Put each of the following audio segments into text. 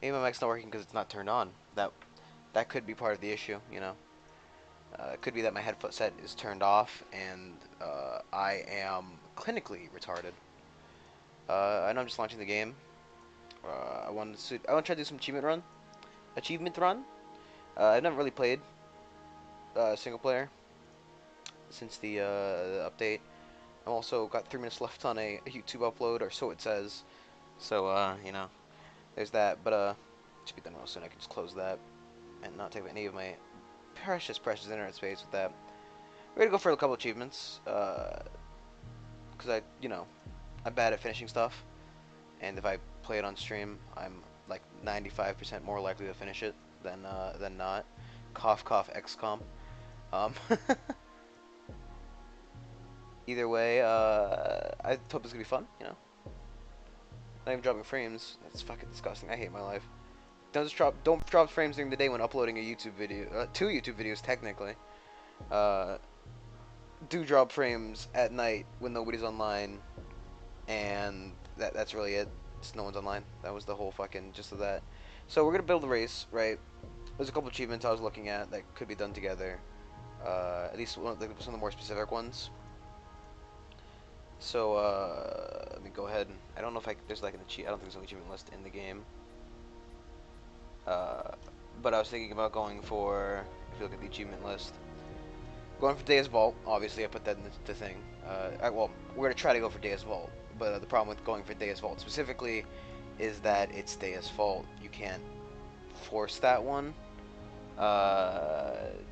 Maybe my mic's not working because it's not turned on. That could be part of the issue, you know. It could be that my headphone set is turned off and I am clinically retarded. I know I'm just launching the game. I want to try to do some achievement run. I've never really played single player since the update. I've also got 3 minutes left on a YouTube upload, or so it says. So you know, there's that. But should be done real soon. I can just close that and not take up any of my precious internet space with that. We're gonna go for a couple achievements, cause I'm bad at finishing stuff, and if I play it on stream, I'm like 95% more likely to finish it than not. Cough cough XCOM. Um, Either way, I hope it's gonna be fun. You know, not even dropping frames. That's fucking disgusting. I hate my life. Don't drop frames during the day when uploading a YouTube video. Two YouTube videos technically. Uh, do drop frames at night when nobody's online, and that's really it. Just no one's online. That was the whole fucking gist of that. So we're gonna build a race, right? There's a couple achievements I was looking at that could be done together. At least some of the more specific ones. So let me go ahead and I don't know if there's like I don't think there's an achievement list in the game. Uh, but I was thinking about going for, if you look at the achievement list, going for Deus Vult. Obviously, I put that in the thing. Well, we're gonna try to go for Deus Vult, but the problem with going for Deus Vult specifically is that it's Deus Vult. You can't force that one.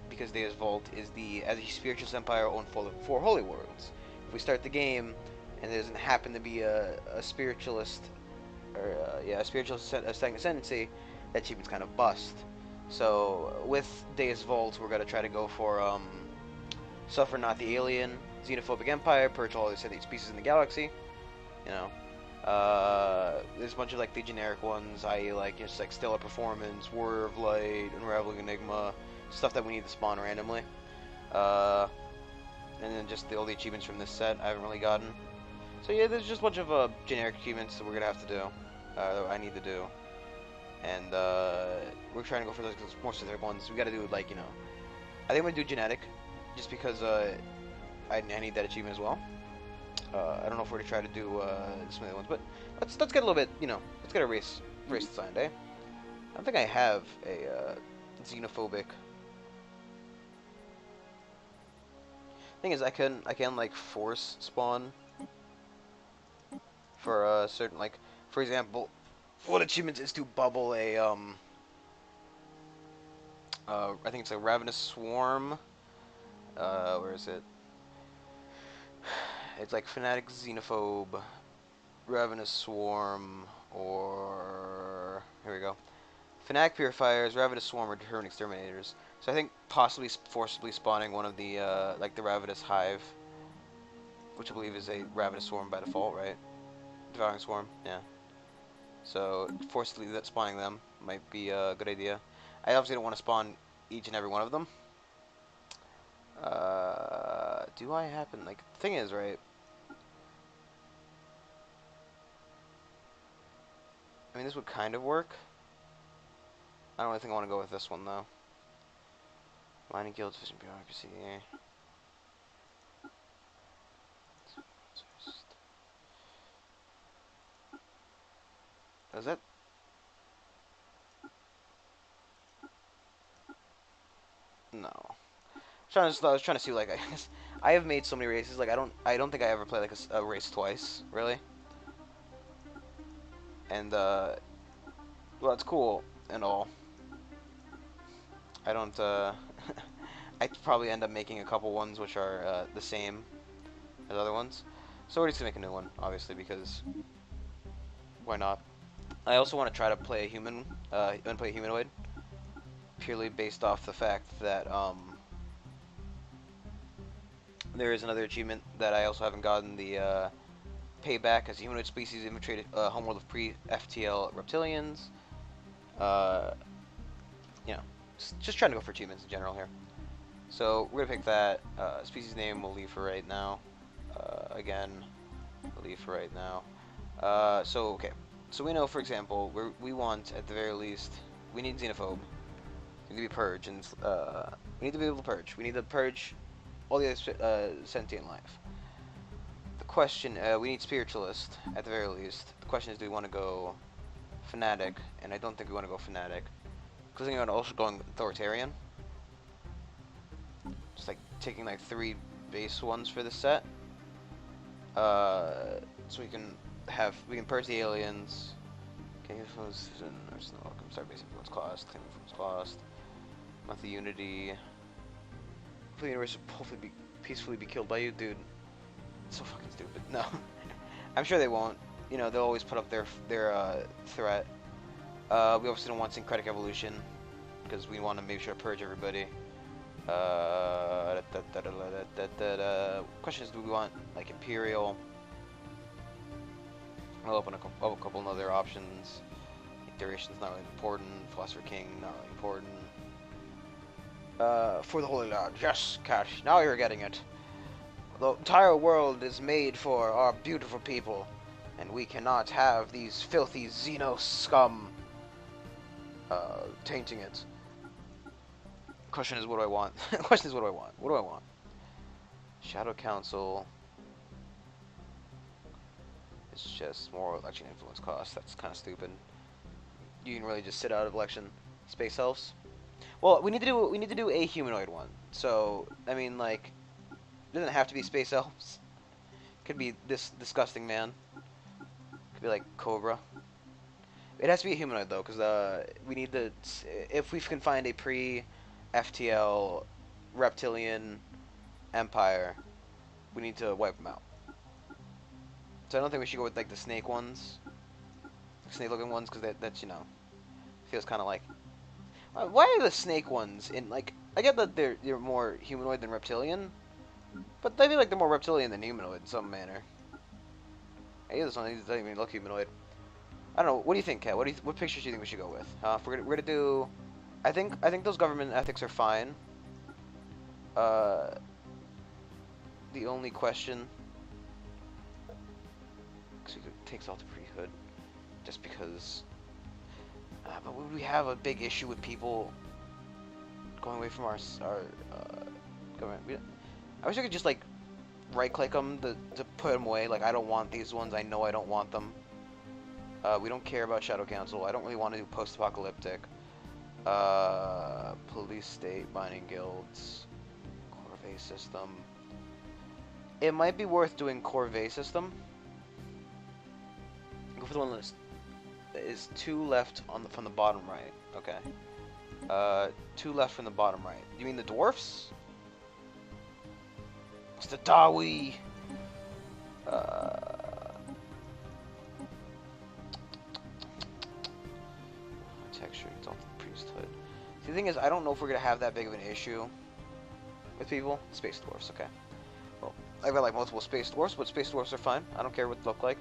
Because Deus Vult is as a spiritual empire owned four holy worlds. If we start the game and there doesn't happen to be a spiritualist or a spiritualist ascendancy, that achievement's kind of bust. So with Deus Vult, we're gonna try to go for suffer not the alien, xenophobic empire, purge all the species in the galaxy. You know, there's a bunch of like the generic ones, i.e. like just like Stellar Performance, Warrior of Light, Unraveling Enigma, stuff that we need to spawn randomly. And then just all the achievements from this set I haven't really gotten. So yeah, there's just a bunch of generic achievements that we're gonna have to do, that I need to do, and we're trying to go for those more specific ones. We gotta do like I think I'm gonna do genetic, just because I need that achievement as well. I don't know if we're to try to do some of the ones, but let's get a little bit, let's get a race designed, eh? I don't think I have a xenophobic. Thing is, I can like force spawn for a certain, like, for example, one achievement is to bubble a I think it's a ravenous swarm. Where is it? It's like fanatic xenophobe, ravenous swarm, or here we go. Fanatic purifiers, ravenous swarm, or determined exterminators. So I think possibly forcibly spawning one of the like the ravenous hive, which I believe is a ravenous swarm by default, right? Devouring swarm, yeah. So forcibly spawning them might be a good idea. I obviously don't want to spawn each and every one of them. Do I happen, like, the thing is, right? I mean, this would kind of work. I don't really think I want to go with this one, though. Mining guilds, vision bureaucracy. Is that? No. I was trying to see, like, I have made so many races. Like, I don't think I ever played like a race twice, really. And well, it's cool and all. I don't. I'd probably end up making a couple ones which are the same as other ones. So we're just gonna make a new one, obviously, because why not? I also want to try to play a human, and play a humanoid, purely based off the fact that there is another achievement that I also haven't gotten, the payback as a humanoid species infiltrated homeworld of pre-FTL reptilians. You know, just trying to go for achievements in general here. So we're gonna pick that species name. We'll leave for right now. Again, we'll leave for right now. So okay. So we know, for example, we want, at the very least, we need xenophobe. We need to be purge, and we need to be able to purge. We need to purge all the other sentient life. The question, we need spiritualist, at the very least. The question is, do we want to go fanatic? And I don't think we want to go fanatic. Because then you're also going authoritarian. Just like taking like 3 base ones for the set. So we can purge the aliens. Okay, start basing influence cost, claim influence cost. Monthly unity. Hopefully the universe will hopefully peacefully be killed by you, dude. It's so fucking stupid. No. I'm sure they won't. You know, they'll always put up their threat. We obviously don't want syncretic evolution because we want to make sure to purge everybody. Question is, do we want like Imperial? I'll open a couple other options. Duration's not really important. Philosopher King, not really important. For the Holy Land, yes, Cash. Now you're getting it. The entire world is made for our beautiful people, and we cannot have these filthy Xeno scum tainting it. Question is, what do I want? Question is, what do I want? What do I want? Shadow Council. It's just more election influence cost. That's kind of stupid. You can really just sit out of election. Space elves. Well, we need to do a humanoid one. So I mean, like, it doesn't have to be space elves. Could be this disgusting man. Could be like Cobra. It has to be a humanoid though, because we need to. If we can find a pre-FTL reptilian empire, we need to wipe them out. So I don't think we should go with like the snake ones, snake-looking ones, because that's, you know, feels kind of like. Why are the snake ones in, like? I get that they're more humanoid than reptilian, but I feel like they're more reptilian than humanoid in some manner. Hey, this one doesn't even look humanoid. I don't know. What do you think, Kat? What pictures do you think we should go with? If we're gonna do, I think those government ethics are fine. The only question, because it takes off the priesthood, just because. But would we have a big issue with people going away from our government? I wish I could just like right-click them to put them away. Like, I don't want these ones. I know I don't want them. We don't care about Shadow Council. I don't really want to do post-apocalyptic. Police state, mining guilds, Corvée system. It might be worth doing Corvée system. Go for the one list. Is 2 left from the bottom right. Okay. 2 left from the bottom right. You mean the dwarfs? It's the Dawi. Texture, it's all the priesthood. See, the thing is, I don't know if we're gonna have that big of an issue with people. Space dwarfs, okay. Well, I've got like multiple space dwarfs, but space dwarfs are fine. I don't care what they look like.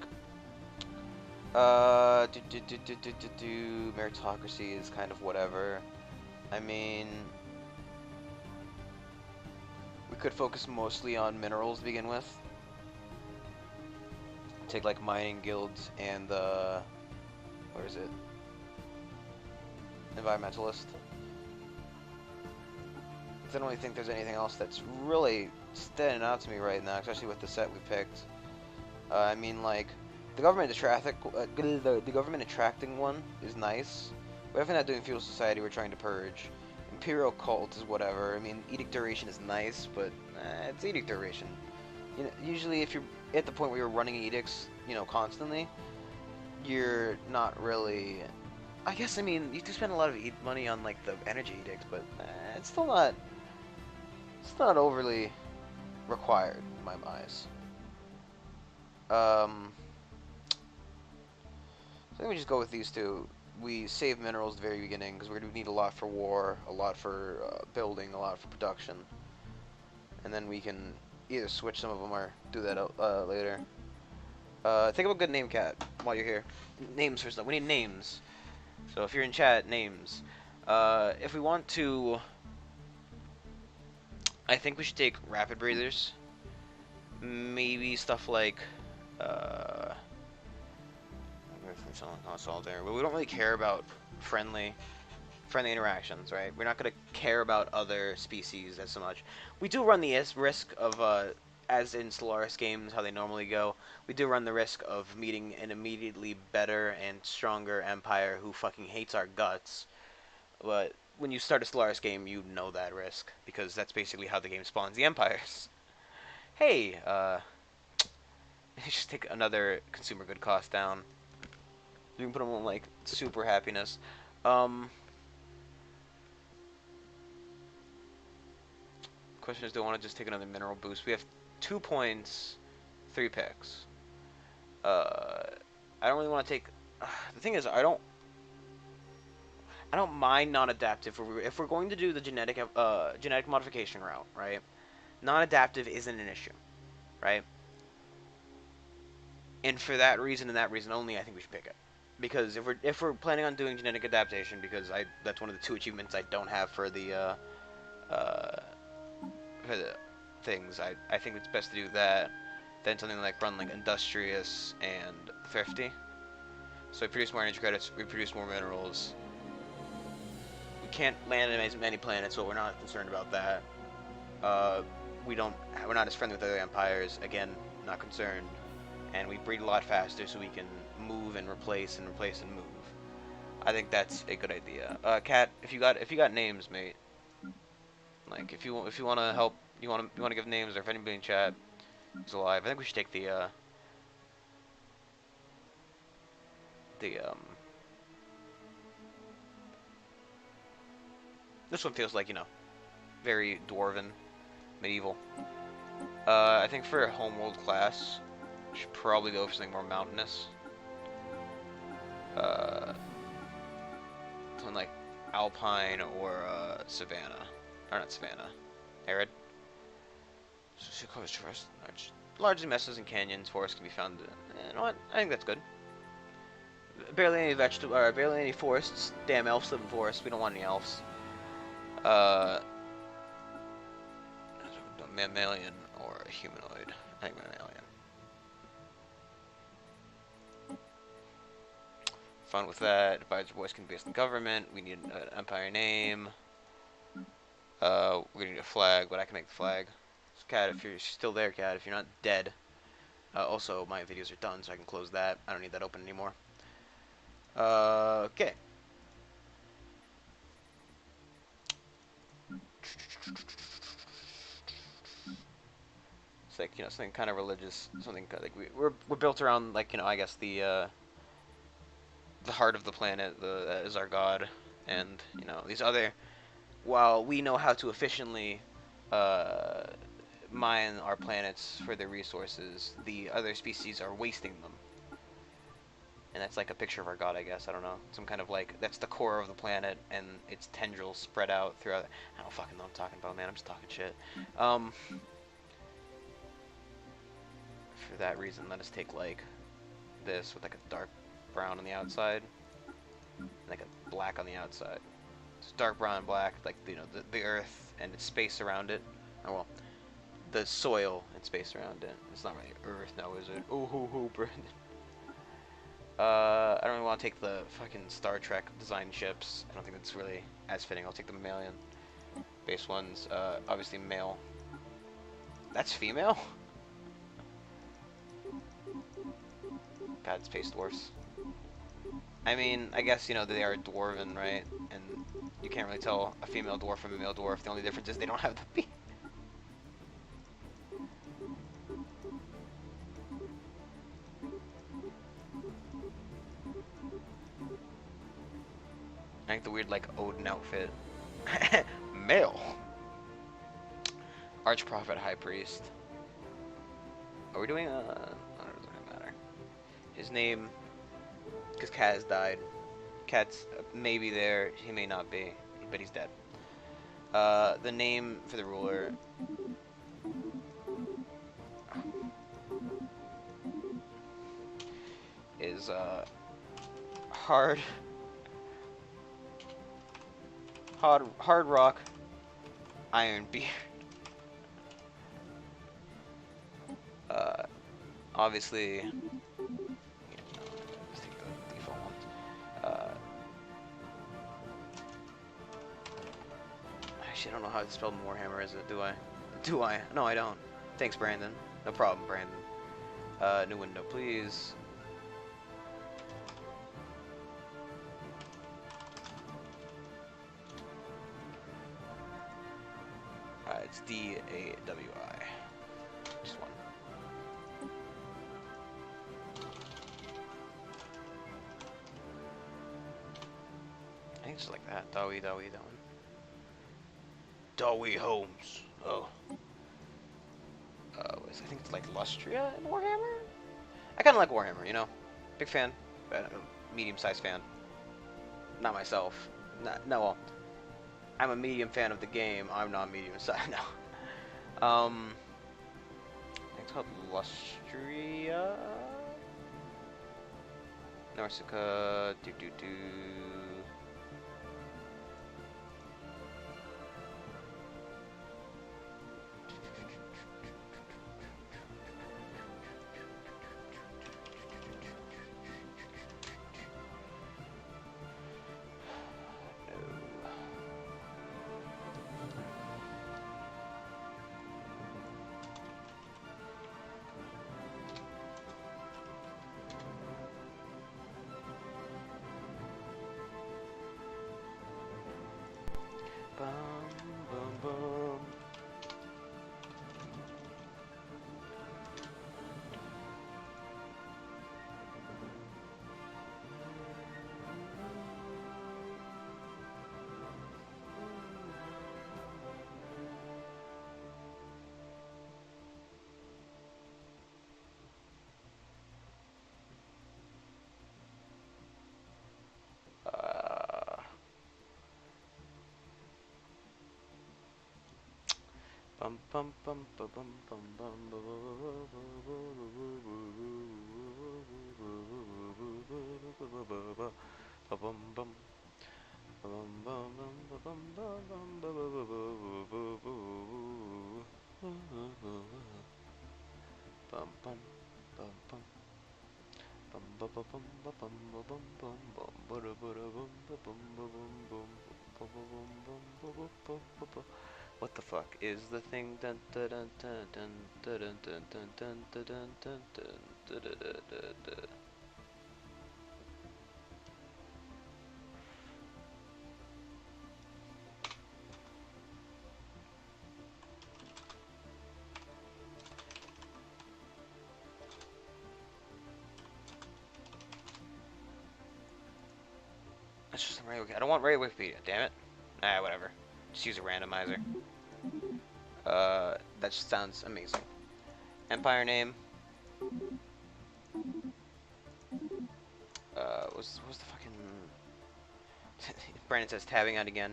Meritocracy is kind of whatever. I mean, we could focus mostly on minerals to begin with. Take like mining guilds and where is it? Environmentalist. I don't really think there's anything else that's really standing out to me right now, especially with the set we picked. I mean, like, the government the government attracting one is nice. We're definitely not doing feudal society. We're trying to purge. Imperial cult is whatever. I mean, edict duration is nice, but it's edict duration. You know, usually if you're at the point where you're running edicts, you know, constantly, you're not really. I guess, I mean, you do spend a lot of money on like the energy edicts, but it's still not. It's not overly required in my eyes. So I think we just go with these 2. We save minerals at the very beginning because we're going to need a lot for war, a lot for building, a lot for production. And then we can either switch some of them or do that later. Think of a good name, Cat, while you're here. Names for stuff. We need names. So if you're in chat, names. If we want to, I think we should take rapid breathers. Maybe stuff like, It's all there. But we don't really care about friendly interactions, right? We're not going to care about other species as so much. We do run the risk of, as in Stellaris games, how they normally go, we do run the risk of meeting an immediately better and stronger empire who fucking hates our guts. But when you start a Stellaris game, you know that risk, because that's basically how the game spawns the empires. Hey, just take another consumer good cost down. You can put them on, like, super happiness. Question is, do I want to just take another mineral boost? We have 2 points, 3 picks. I don't really want to take... the thing is, I don't mind non-adaptive. If we're going to do the genetic modification route, right? Non-adaptive isn't an issue, right? And for that reason and that reason only, I think we should pick it. Because if we're planning on doing genetic adaptation, because that's one of the 2 achievements I don't have for the things, I think it's best to do that than something like run like industrious and thrifty. So we produce more energy credits, we produce more minerals. We can't land on as many planets, so we're not concerned about that. We're not as friendly with other empires. Again, not concerned. And we breed a lot faster, so we can move and replace and replace and move. I think that's a good idea. Kat, if you got names, mate. Like if you want to help, you want to give names, or if anybody in chat is alive, I think we should take the this one feels like, you know, very dwarven, medieval. I think for a homeworld class, we should probably go for something more mountainous. Something like alpine or savannah, or not savannah, arid. So she covers traverse largely messes and canyons. Forests can be found. You know what? I think that's good. Barely any vegetable, or barely any forests. Damn, elves live in forests. We don't want any elves. A mammalian or a humanoid. I think mammalian. Fun with that. Advisor voice can be based on government. We need an empire name. We're gonna need a flag, but I can make the flag. So Kat, if you're still there, Kat, if you're not dead. Also, my videos are done, so I can close that. I don't need that open anymore. Okay. It's like, you know, something kind of religious, something like we're built around, like, you know, I guess the heart of the planet, that is our god, and, you know, these other, while we know how to efficiently mine our planets for their resources, the other species are wasting them. And that's like a picture of our god, I guess. I don't know. Some kind of, like, that's the core of the planet, and its tendrils spread out throughout. I don't fucking know what I'm talking about, man. I'm just talking shit. For that reason, let us take, like, this with, like, a dark brown on the outside, and, like, a black on the outside. It's dark brown and black, like, you know, the earth and its space around it. Oh, well, the soil and space around it. It's not really earth now, is it? Oh, ho, ho, Brandon. I don't really want to take the fucking Star Trek design ships. I don't think that's really as fitting. I'll take the mammalian base ones. Obviously male. That's female? God, space dwarfs. I mean, I guess, you know, they are dwarven, right? And you can't really tell a female dwarf from a male dwarf. The only difference is they don't have the beak. I think the weird, like, Odin outfit. Male. Archprophet, High Priest. Are we doing, I don't know, it doesn't really matter. His name, because Kat has died. Kat's maybe there, he may not be, but he's dead. The name for the ruler. Is, Hard Rock Iron Beard. Obviously, let's take Actually, I don't know how to spell Warhammer, is it? Do I? Do I? No, I don't. Thanks, Brandon. No problem, Brandon. New window, please. It's D-A-W-I. Just one. I think it's just like that. Dowie, that one. Dowie Holmes. Oh. I think it's like Lustria in Warhammer? I kind of like Warhammer, you know? Big fan. Medium-sized fan. Not myself. No, well, I'm a medium fan of the game. I'm not medium-sized. No. I think it's called Lustria? Narsica. Bum, bum, bum. Bum bum bum bum bum bum bum What the fuck is the thing? Dun dun dun dun dun dun dun dun dun dun dun dun dun dun dun dun. That's just a regular. I don't want regular Wikipedia. Damn it. Nah, whatever. Just use a randomizer. That just sounds amazing. Empire name. What's the fucking? Brandon says tabbing out again.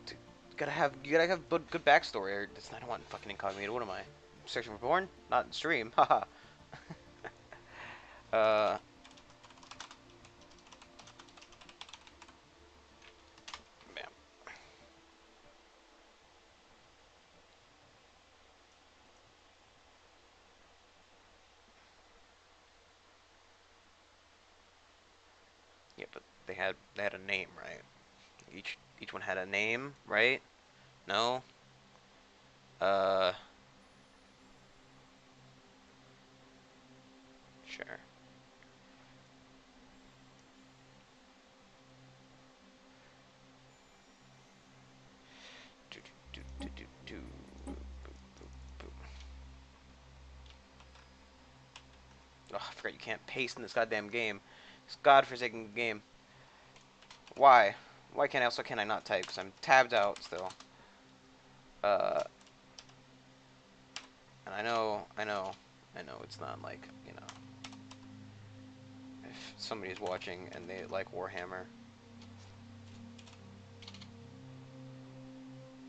You gotta have good backstory. Or I don't want fucking incognito. What am I? Searching for porn? Not in stream. Haha. Bam. Yeah, but they had a name, right? Each one had a name, right? No. Sure. Oh, I forgot you can't paste in this goddamn game. This godforsaken game. Why? Why can't I not type? Because I'm tabbed out still. And I know it's not like, you know, if somebody's watching and they like Warhammer.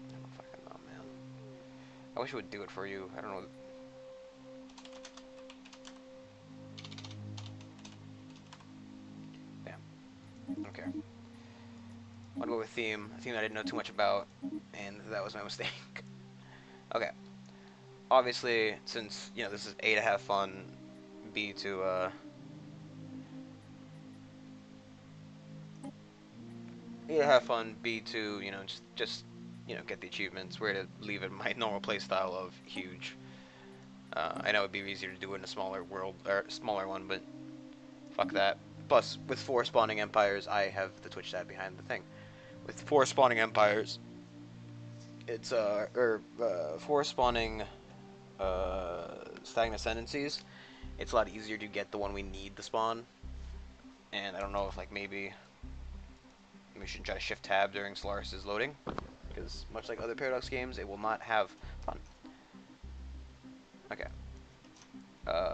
I don't fucking know, man. I wish it would do it for you. I don't know. Damn. Okay. I'll go with theme. A theme I didn't know too much about, and that was my mistake. Okay. Obviously, since, you know, this is A, to have fun, B, to, A, to have fun, B, to, you know, just you know, get the achievements, where to leave it in my normal playstyle of huge. I know it'd be easier to do it in a smaller world, or smaller one, but fuck that. Plus, with 4 spawning empires, I have the Twitch chat behind the thing. With 4 spawning empires, it's, 4 spawning, stagnant ascendancies, it's a lot easier to get the one we need to spawn. And I don't know if, like, maybe we should try to shift tab during Stellaris' loading, because much like other Paradox games, it will not have fun. Okay.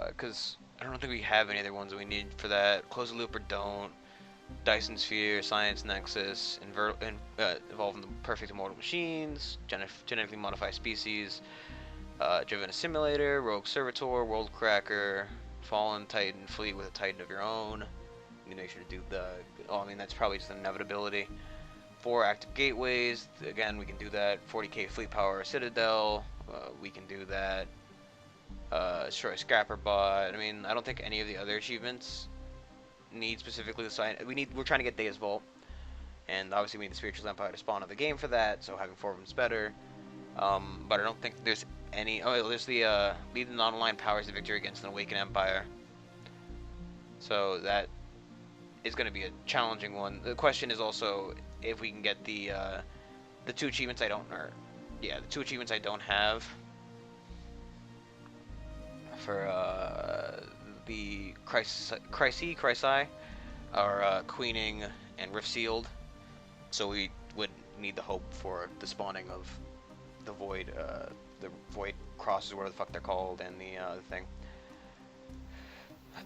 Because I don't think we have any other ones that we need for that. Close the loop or don't. Dyson Sphere, Science Nexus, evolve in the perfect immortal machines, genetically modify species, driven a simulator, rogue servitor, world cracker, fallen titan fleet with a titan of your own. You make sure to do the. Oh, I mean that's probably just an inevitability. 4 active gateways. Again, we can do that. 40k fleet power Citadel. We can do that. Destroy Scrapper Bot. I mean, I don't think any of the other achievements need specifically the sign. We're trying to get Deus Vult, and obviously we need the Spiritual Empire to spawn of the game for that. So having 4 of them is better. But I don't think there's any. Oh, there's the lead the non-aligned powers to victory against an awakened empire. So that is going to be a challenging one. The question is also if we can get the 2 achievements I don't, or yeah, the 2 achievements I don't have for the Chrysi are Queening and Rift Sealed. So we would need the hope for the spawning of the Void crosses, whatever the fuck they're called, and the thing.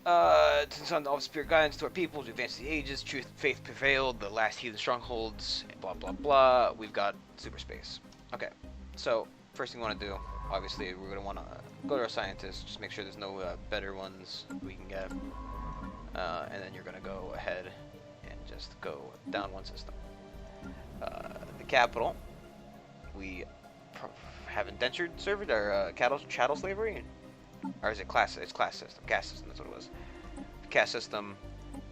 To the sun, all spirit guidance to our peoples, we advance the ages, truth, faith prevailed, the last heathen strongholds, blah blah blah. We've got super space. Okay, so first thing we want to do, obviously, we're gonna want to go to our scientists, just make sure there's no better ones we can get, and then you're gonna go ahead and just go down one system. The capital, we have indentured served our chattel slavery. Or is it class? It's class system, caste system. That's what it was. Caste system,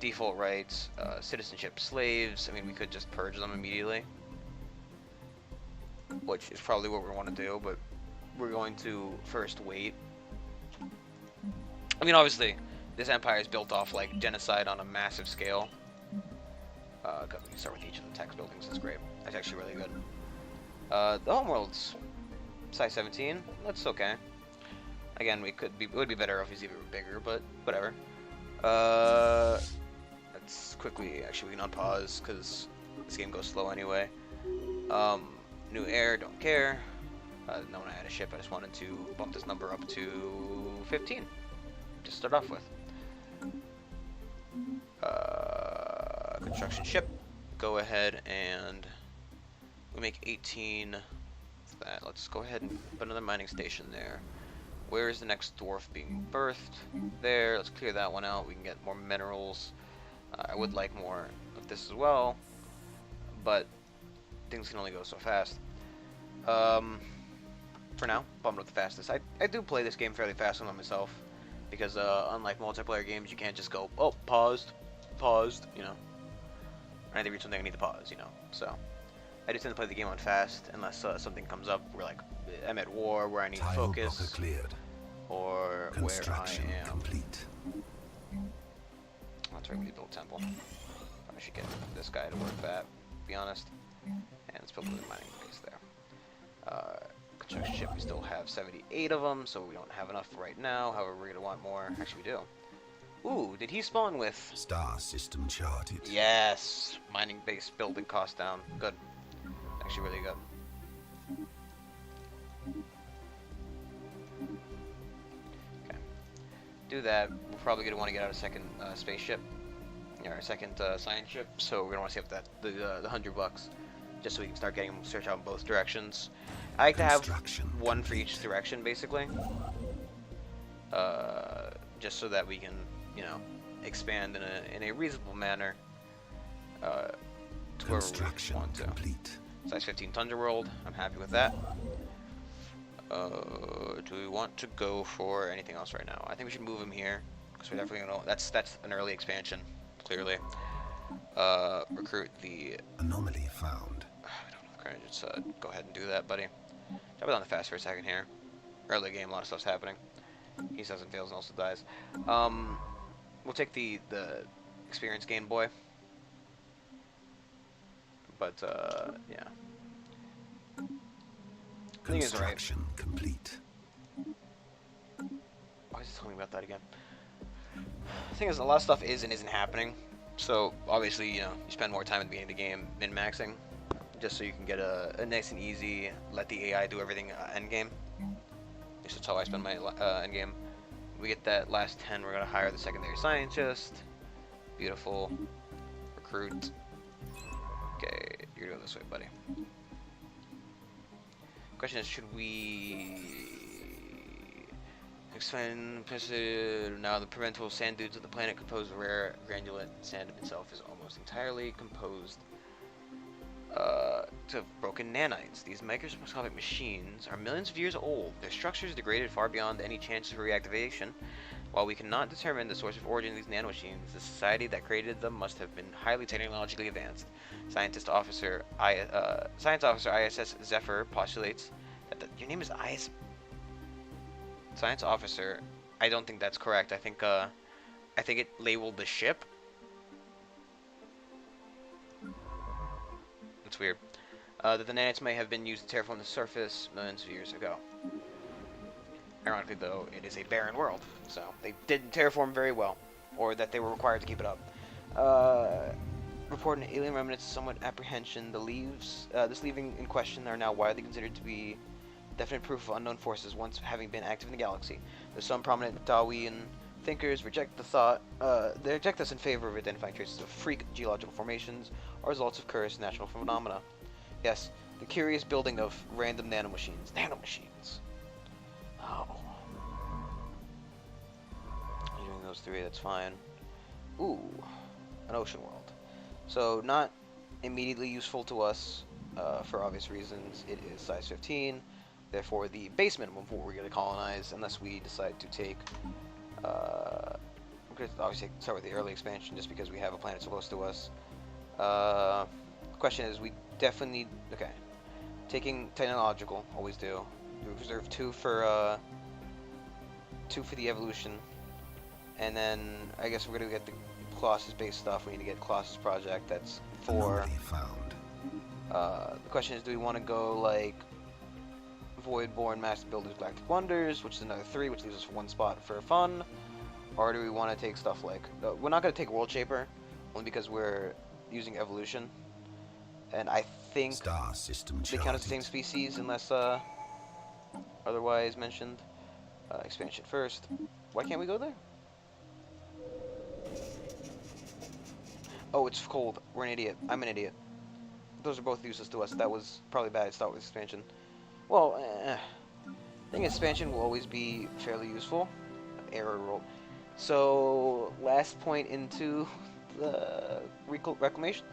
default rights, citizenship, slaves. I mean, we could just purge them immediately, which is probably what we want to do. But we're going to first wait. I mean, obviously, this empire is built off like genocide on a massive scale. We can start with each of the text buildings. That's great. That's actually really good. The homeworld's size 17. That's okay. Again, it would be better if he's even bigger, but whatever. Let's quickly, actually we can unpause, because this game goes slow anyway. New air, don't care. No one had a ship, I just wanted to bump this number up to 15. Just start off with. Construction ship. Go ahead and we make 18 of that. Let's go ahead and put another mining station there. Where is the next dwarf being birthed? There. Let's clear that one out. We can get more minerals. I would like more of this as well, but things can only go so fast. For now, bumping up the fastest. I do play this game fairly fast on myself, because unlike multiplayer games, you can't just go, oh, paused, you know. I need to read something, I need to pause, you know. So I just tend to play the game on fast unless something comes up where, like, I'm at war where I need to focus, cleared. Or where I am. Complete. That's where we need to build a temple. I should get this guy to work that, to be honest. And let's build a mining base there. Construction ship, we still have 78 of them, so we don't have enough right now. However, we're gonna want more. Actually, we do. Ooh, did he spawn with Star system charted? Yes, mining base building cost down. Good. Actually, really good. Okay. Do that. We're probably gonna want to get out a second spaceship, or a second science ship. So we're gonna want to save that the $100, just so we can start getting them search out in both directions. I like to have one for each direction, basically. Just so that we can, you know, expand in a reasonable manner to where we want to. Complete. Size 15 Tundra World. I'm happy with that. Do we want to go for anything else right now? I think we should move him here, because we're definitely gonna. That's an early expansion, clearly. recruit the... Anomaly found. I don't know the current, just go ahead and do that, buddy. Jump it on the fast for a second here. Early game, a lot of stuff's happening. He doesn't fails and also dies. We'll take the experience gain boy. But, yeah. Construction complete. Why is it telling me about that again? The thing is, a lot of stuff is and isn't happening. So, obviously, you know, you spend more time at the beginning of the game min-maxing. Just so you can get a nice and easy, let the AI do everything end game. This is how I spend my end game. We get that last 10, we're going to hire the secondary scientist. Beautiful. Recruit. Okay, you're going this way, buddy. Question is, should we expand now the preventable sand dunes of the planet composed of rare granulate sand itself is almost entirely composed of broken nanites. These microscopic machines are millions of years old. Their structures degraded far beyond any chances for reactivation. While we cannot determine the source of origin of these nanomachines, the society that created them must have been highly technologically advanced. Science officer ISS Zephyr postulates that your name is Science officer. I don't think that's correct. I think it labeled the ship. It's weird. That the nanites may have been used to terraform the surface millions of years ago. Ironically, though, it is a barren world, so they didn't terraform very well, or that they were required to keep it up. Reporting alien remnants somewhat apprehension. This leaving in question are now widely considered to be definite proof of unknown forces once having been active in the galaxy. Though some prominent Darwinian thinkers reject the thought. They reject this in favor of identifying traces of freak geological formations or results of curious natural phenomena. Yes, the curious building of random nanomachines. Nanomachines. Oh. You're doing those three, that's fine. Ooh, an ocean world. So, not immediately useful to us for obvious reasons. It is size 15, therefore the base minimum for what we're going to colonize, unless we decide to take... we're going to obviously start with the early expansion just because we have a planet so close to us. The question is, we definitely need... Okay. Taking technological, always do. We reserve two for the evolution, and then I guess we're gonna get the Colossus based stuff. We need to get Colossus project. That's 4. The question is, do we want to go like Voidborn Master Builders Galactic Wonders, which is another 3, which leaves us 1 spot for fun, or do we want to take stuff like we're not gonna take World Shaper, only because we're using evolution, and I think Star system they count as the same species unless otherwise mentioned. Expansion first. Why can't we go there? Oh, it's cold. We're an idiot. I'm an idiot. Those are both useless to us. That was probably bad to start with expansion. Well, I think expansion will always be fairly useful. Error roll. So, last point into the reclamation.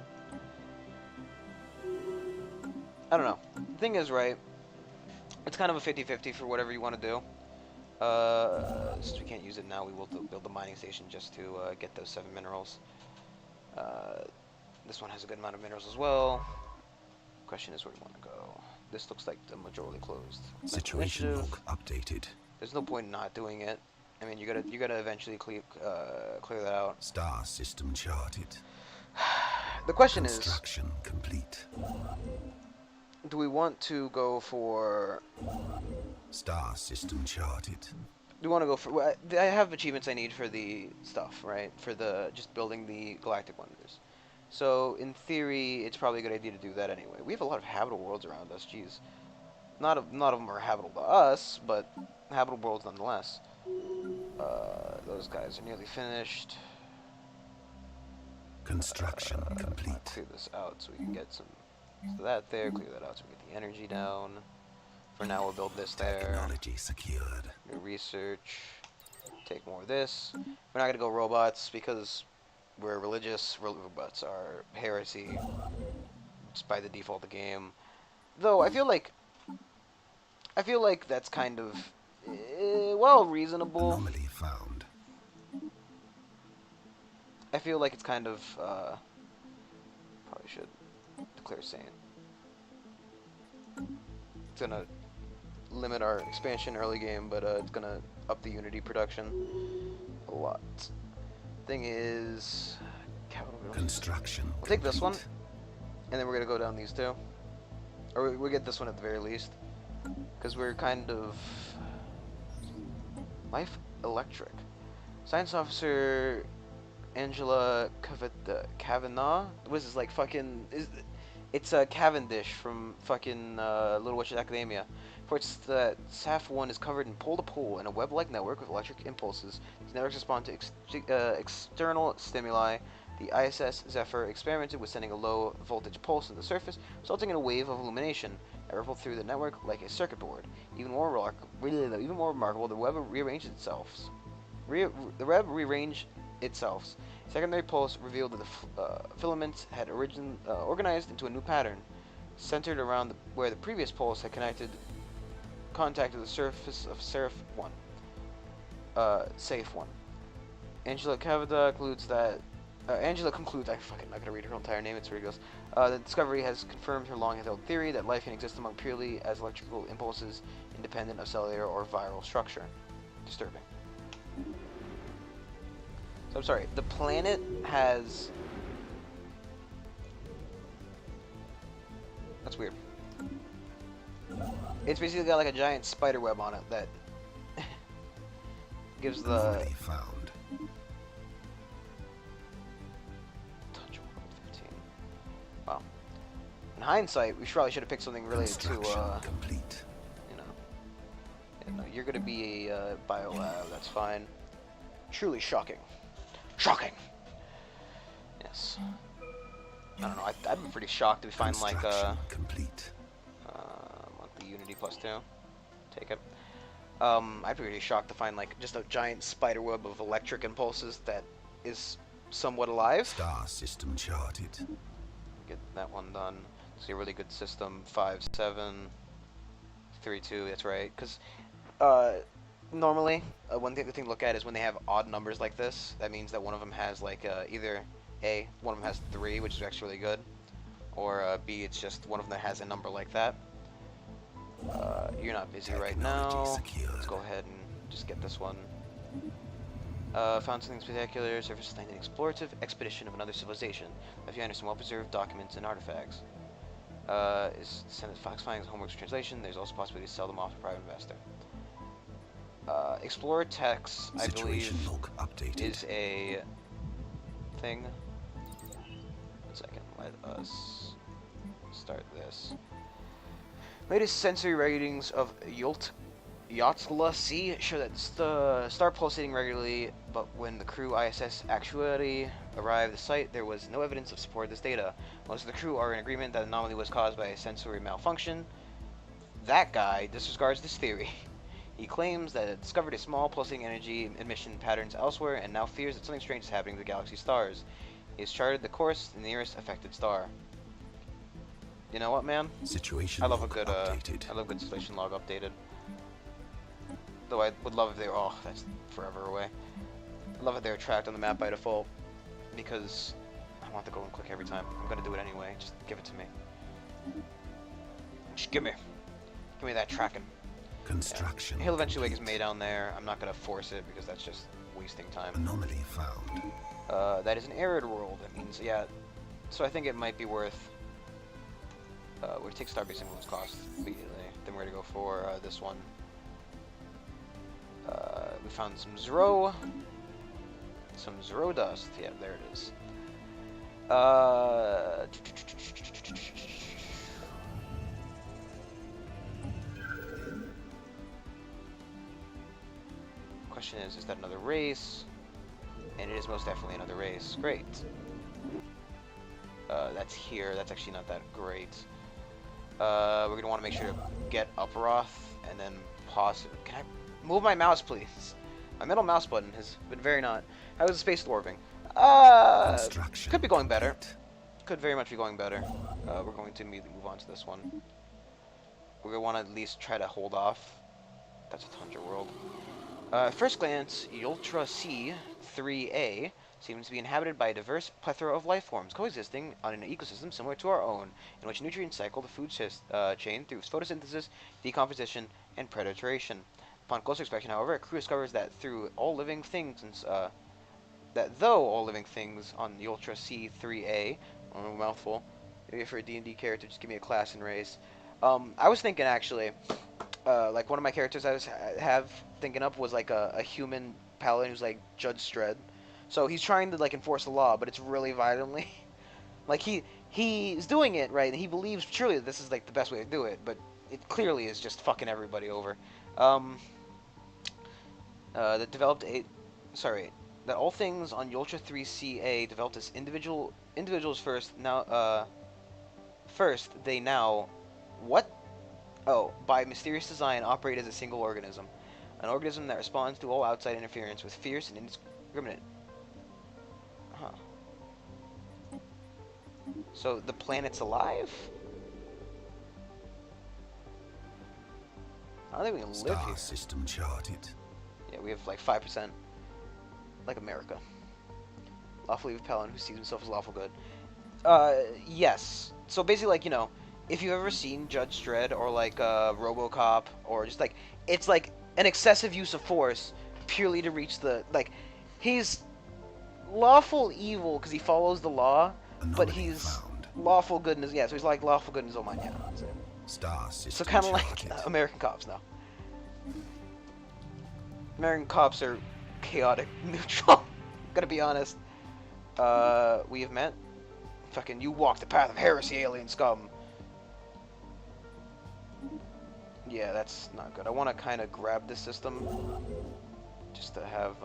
I don't know. The thing is, right, it's kind of a 50-50 for whatever you want to do. Since we can't use it now, we will build the mining station just to get those 7 minerals. This one has a good amount of minerals as well. Question is where we want to go. This looks like the majority closed. Situation log updated. There's no point in not doing it. I mean, you gotta eventually clear that out. Star system charted. The question is, construction complete. do we want to go for... Star system charted. Do we want to go for... I have achievements I need for the stuff, right? For the just building the Galactic Wonders. So, in theory, it's probably a good idea to do that anyway. We have a lot of habitable worlds around us, jeez. Not of them are habitable to us, but habitable worlds nonetheless. Those guys are nearly finished. Construction complete. Clear this out so we can get some of that there. Clear that out so we get the energy down. For now, we'll build this there. Technology secured. New research. Take more of this. We're not gonna go robots because we're religious. Robots are heresy. It's by the default of the game. Though I feel like that's kind of well, reasonable. Anomaly found. I feel like it's kind of probably should declare Saint. It's gonna limit our expansion early game, but it's gonna up the Unity production a lot. Thing is, Construction we'll take this one, complete. and then we're gonna go down these two, or we get this one at the very least, because we're kind of life electric. Science officer Angela Kavanaugh. What is this, like fucking? It's Cavendish from fucking Little Witch's Academia. Reports that SAF-1 is covered in pole-to-pole in a web-like network with electric impulses. These networks respond to external stimuli. The ISS Zephyr experimented with sending a low-voltage pulse into the surface, resulting in a wave of illumination that rippled through the network like a circuit board. Even more remarkable, the web rearranged itself. The web rearranged itself. Secondary pulse revealed that the filaments had organized into a new pattern, centered around where the previous pulse had contacted the surface of Safe-1. Angela Kavada concludes that. Angela concludes. I'm not gonna read her entire name. It's ridiculous. The discovery has confirmed her long-held theory that life can exist among purely as electrical impulses, independent of cellular or viral structure. Disturbing. So I'm sorry. The planet has. That's weird. It's basically got like a giant spider web on it that gives the Anomaly found. touch world 15. Wow. In hindsight, we probably should have picked something related to Complete. you know. Yeah, no, you're gonna be a biolab. That's fine. Truly shocking. Shocking. Yes. I don't know. I'd be pretty shocked if we find like complete. monthly Unity +2. Take it. I'd be pretty shocked to find like just a giant spider web of electric impulses that is somewhat alive. Star system charted. Get that one done. See a really good system. 5-7-3-2. That's right. Because normally, one thing to look at is when they have odd numbers like this. That means that one of them has like either one of them has 3, which is actually really good, or B, it's just one of them that has a number like that. You're not busy right now. Secured. Let's go ahead and just get this one. Found something spectacular. Surface an explorative expedition of another civilization. Left behind are some well-preserved documents and artifacts. Is sent to Fox Findings homework for translation. There's also a possibility to sell them off to a private investor. Explorer text, I believe, is a thing. 1 second. Let us start this. Latest sensory readings of Yotzla C show that the star pulsating regularly, but when the crew ISS actually arrived at the site, there was no evidence of support of this data. Most of the crew are in agreement that the anomaly was caused by a sensory malfunction. That guy disregards this theory. He claims that it discovered a small pulsating energy emission patterns elsewhere and now fears that something strange is happening to the galaxy's stars. He has charted the course to the nearest affected star. You know what, man? Situation I love a log good updated. I love good situation log updated. Though I would love if they were, oh, that's forever away. I'd love if they were tracked on the map by default, because I want to go and click every time. I'm gonna do it anyway. Just give it to me. Just give me that tracking. Construction. Yeah. He'll eventually wake his May down there. I'm not gonna force it because that's just wasting time. Anomaly found. That is an arid world. That means, yeah. So I think it might be worth. We'll take Starbase and Moon's cost immediately. Then we're gonna go for this one. We found some Zero dust. Yeah, there it is. Question is that another race? And it is most definitely another race. Great. That's here. That's actually not that great. We're gonna want to make sure to get Uproth and then possibly. Can I move my mouse, please? My middle mouse button has been very not. How is the space dwarving? Could be going better. Could very much be going better. We're going to immediately move on to this one. We're gonna want to at least try to hold off. That's a Tundra world. First glance, Ultra C 3A seems to be inhabited by a diverse plethora of life forms coexisting on an ecosystem similar to our own, in which nutrients cycle the food chain through photosynthesis, decomposition, and predation. Upon closer inspection, however, a crew discovers that though all living things on the Ultra C3A, mouthful, maybe for a D&D character, just give me a class and race. I was thinking actually, like one of my characters have thinking up was like a human paladin who's like Judge Dredd. So he's trying to like enforce the law, but it's really violently. Like he's doing it right, and he believes truly that this is like the best way to do it, but it clearly is just fucking everybody over. Um, that developed a, sorry, that all things on Ultra 3CA developed as individuals first. First they now, what? Oh, by mysterious design, operate as a single organism, an organism that responds to all outside interference with fierce and indiscriminate. Huh. So the planet's alive? I don't think we can live Star here. system charted. Yeah, we have like 5%. Like America. Lawful evil paladin who sees himself as lawful good. Yes. So basically, like, you know, if you've ever seen Judge Dredd or like RoboCop or just like, it's like an excessive use of force purely to reach the, like, he's lawful evil because he follows the law, but Anomaly he's found. lawful good in his, yeah, so he's like lawful good in his own mind, yeah. That's it. Star So system kind of like charted. American cops now. American cops are chaotic neutral. Gotta be honest. We have met. Fucking, you walk the path of heresy, alien scum. Yeah, that's not good. I want to kind of grab this system. Just to have,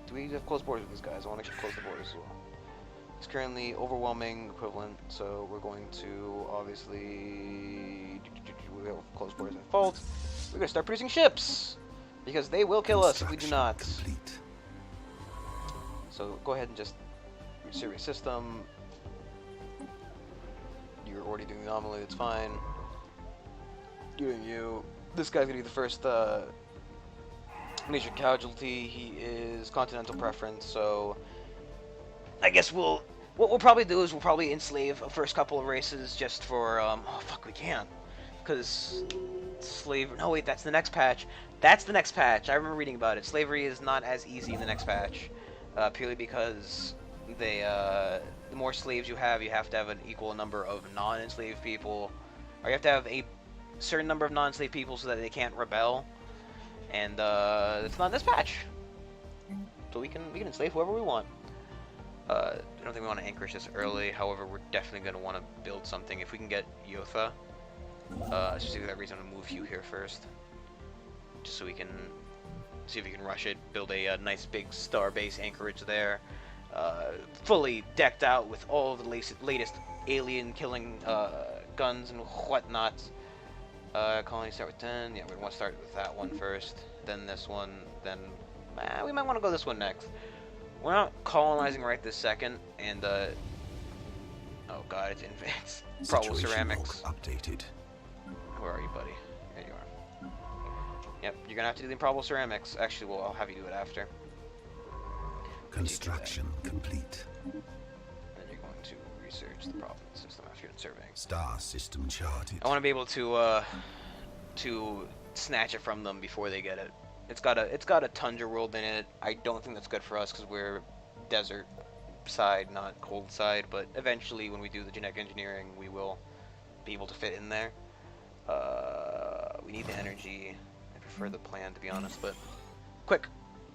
do we have close borders with these guys? I want to close the borders as well. It's currently overwhelming equivalent, so we're going to, obviously, we have close borders with Vult. We're going to start producing ships! Because they will kill us if we do not. Complete. So go ahead and just reserve your system. You're already doing the anomaly, that's fine. Doing you. This guy's gonna be the first major casualty. He is continental preference, so I guess what we'll probably do is we'll probably enslave a first couple of races just for oh fuck, we can't, because slavery. No wait, that's the next patch. That's the next patch. I remember reading about it. Slavery is not as easy in the next patch, purely because the more slaves you have to have an equal number of non-enslaved people, or you have to have a certain number of non-enslaved people so that they can't rebel, and it's not in this patch. So we can enslave whoever we want. I don't think we want to anchorage this early. However, we're definitely going to want to build something if we can get Yotha. Especially for that reason, I'm going to move you here first, just so we can see if we can rush it. Build a nice big star base anchorage there, fully decked out with all of the latest alien killing guns and whatnot. Colony start with 10. Yeah, we want to start with that one first, then this one, then we might want to go this one next. We're not colonizing right this second, and oh god, it's probable ceramics. Updated. Where are you, buddy? There you are. Yep, you're gonna have to do the improbable ceramics. Actually, well, I'll have you do it after. Construction complete. Then you're going to research the problem system after you're done surveying. Star system charted. I want to be able to snatch it from them before they get it. It's got a tundra world in it. I don't think that's good for us because we're desert side, not cold side. But eventually, when we do the genetic engineering, we will be able to fit in there. We need the energy. I prefer the plan, to be honest. But quick,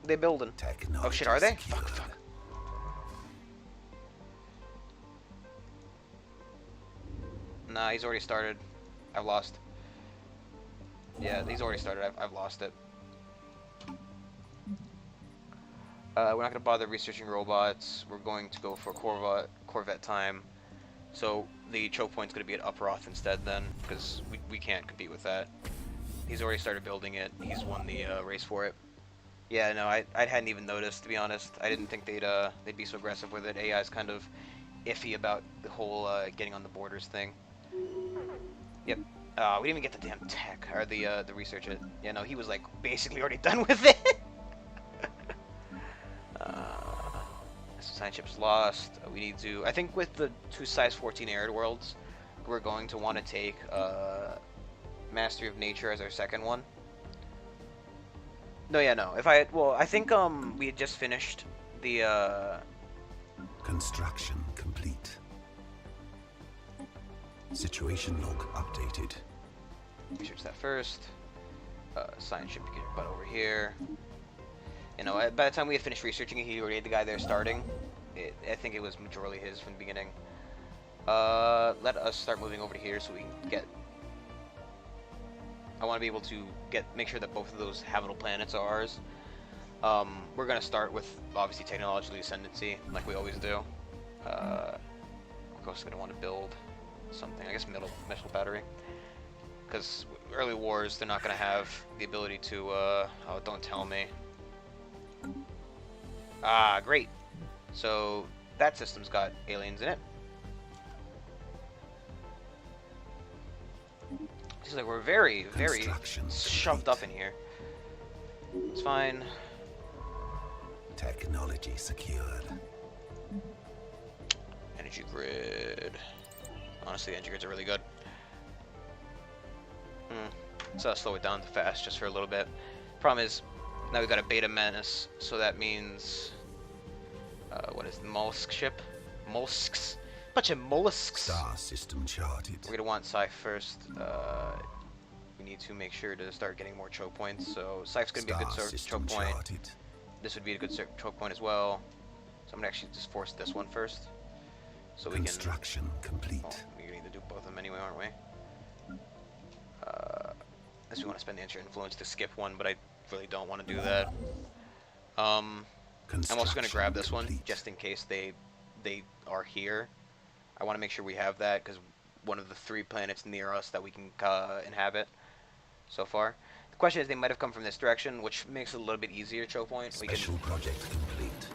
they building. Oh shit, are they? Fuck. Nah, he's already started. I've lost. Yeah, he's already started. I've lost it. We're not going to bother researching robots. We're going to go for Corvette time. So the choke point's going to be at Uproth instead then, because we can't compete with that. He's already started building it. He's won the race for it. Yeah, no, I hadn't even noticed, to be honest. I didn't think they'd be so aggressive with it. AI's kind of iffy about the whole getting on the borders thing. Yep. We didn't even get the damn tech or the research it. Yeah, no, he was like basically already done with it. Science ship's lost. We need to. I think with the 2 size 14 arid worlds, we're going to want to take Mastery of Nature as our second one. No, yeah, no. If I had, well, I think we had just finished the Construction complete. Situation log updated. research that first. Science ship, get your butt over here. You know, by the time we had finished researching it, he already had the guy there starting. I think it was majorly his from the beginning. Let us start moving over to here so we can get. I want to be able to make sure that both of those habitable planets are ours. We're gonna start with obviously technological ascendancy, like we always do. We're also gonna want to build something. I guess missile battery, because early wars they're not gonna have the ability to. Oh, don't tell me. Ah, great. So that system's got aliens in it. It's like we're very shoved up in here. It's fine. Technology secured. Energy grid. Honestly, energy grids are really good. So I'll slow it down to fast just for a little bit. Problem is, now we've got a beta menace, so that means what is the mollusk ship? Mollusks. Bunch of mollusks. Star system charted. We're gonna want Scythe first. We need to make sure to start getting more choke points. So Scythe's gonna be a good choke point. Charted. This would be a good choke point as well. So I'm gonna actually just force this one first, so we can. Construction complete. Oh, we need to do both of them anyway, aren't we? Unless we want to spend the extra influence to skip one, but I really don't want to do that. I'm also gonna grab this one just in case they are here. I want to make sure we have that because one of the 3 planets near us that we can inhabit so far. The question is, they might have come from this direction, which makes it a little bit easier to choke point. Special project complete.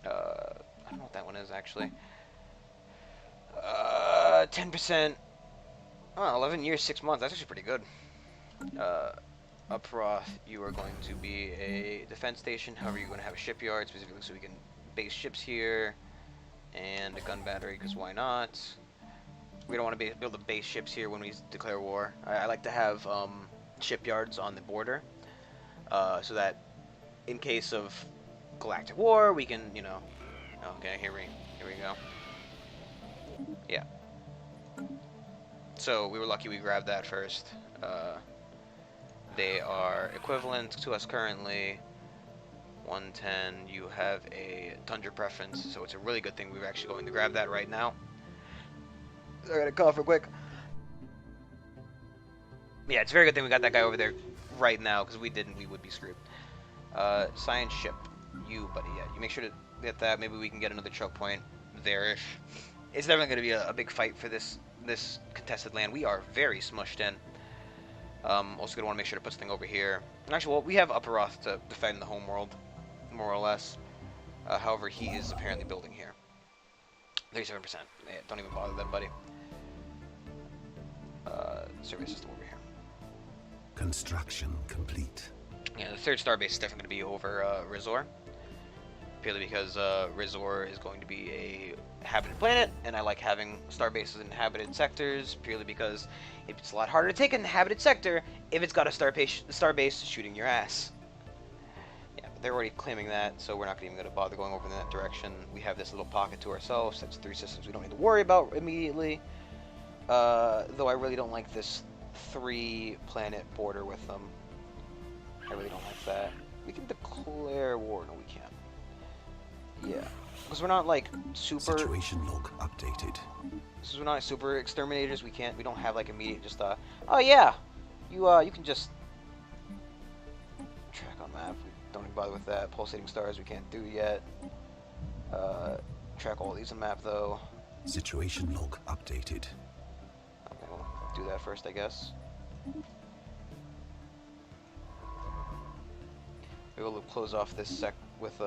I don't know what that one is actually. 10%. Oh, 11 years, 6 months. That's actually pretty good. Uproth, you are going to be a defense station. However, you're going to have a shipyard specifically so we can base ships here. And a gun battery, because why not? We don't want to build a base ships here when we declare war. I like to have shipyards on the border, so that in case of galactic war, we can, you know. Okay, here we go. Yeah. So we were lucky we grabbed that first. They are equivalent to us currently. 110, you have a tundra preference, so it's a really good thing we're actually going to grab that right now. I gotta cough real quick. Yeah, it's a very good thing we got that guy over there right now, because we didn't, we would be screwed. Science ship, you, buddy, yeah, you make sure to get that. Maybe we can get another choke point there-ish. It's definitely going to be a big fight for this contested land. We are very smushed in. Also going to want to make sure to put something over here. Actually, well, we have Uproth to defend the homeworld, more or less. However, he is apparently building here. 37%. Yeah, don't even bother that, buddy. Survey system over here. Construction complete. Yeah, the 3rd starbase is definitely going to be over Rizor. Purely because Rizor is going to be a inhabited planet, and I like having starbases in inhabited sectors, purely because it's a lot harder to take an inhabited sector if it's got a starbase shooting your ass. Yeah, but they're already claiming that, so we're not even going to bother going over in that direction. We have this little pocket to ourselves. That's 3 systems we don't need to worry about immediately. Though I really don't like this 3-planet border with them. I really don't like that. We can declare war. No, we can't. Yeah, because we're not like super. Situation log updated. Since we're not super exterminators, we don't have like immediate just oh yeah, you can just track on map. We don't even bother with that. Pulsating stars we can't do yet. Track all these on map though. Situation log updated. Okay, we'll do that first, I guess. We will close off this sec with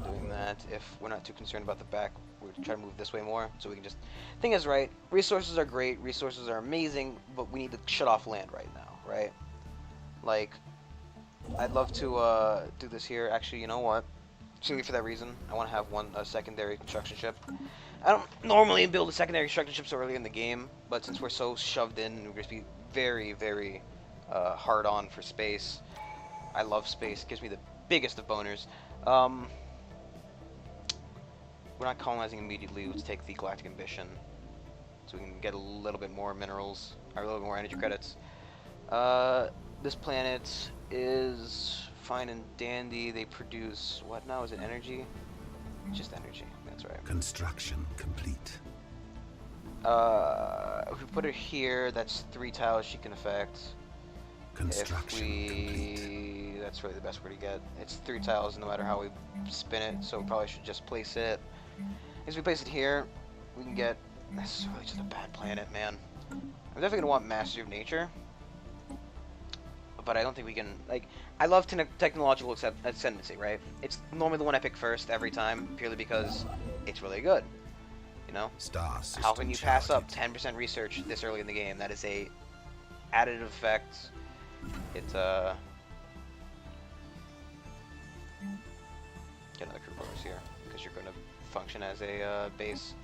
doing that. If we're not too concerned about the back, we're trying to move this way more, so we can just. Thing is, right? Resources are great. Resources are amazing, but we need to shut off land right now, right? Like, I'd love to do this here. Actually, you know what? Simply for that reason, I want to have one secondary construction ship. I don't normally build a secondary construction ship so early in the game, but since we're so shoved in, we're going to be very, very hard on for space. I love space. It gives me the biggest of boners. We're not colonizing immediately. Let's take the Galactic Ambition, so we can get a little bit more minerals, or a little bit more energy credits. This planet is fine and dandy. They produce what now? Is it energy? Just energy. That's right. Construction complete. If we put it here, that's 3 tiles she can affect. Construction complete. That's really the best way to get. It's 3 tiles no matter how we spin it, so we probably should just place it. As we place it here, we can get. This is really just a bad planet, man. I'm definitely gonna want Mastery of Nature, but I don't think we can. Like, I love technological ascendancy, right? It's normally the one I pick first every time, purely because it's really good. You know, Star system how can you pass up charted. 10% research this early in the game? That is a additive effect. It's get another crew bonus here because you're going to function as a base.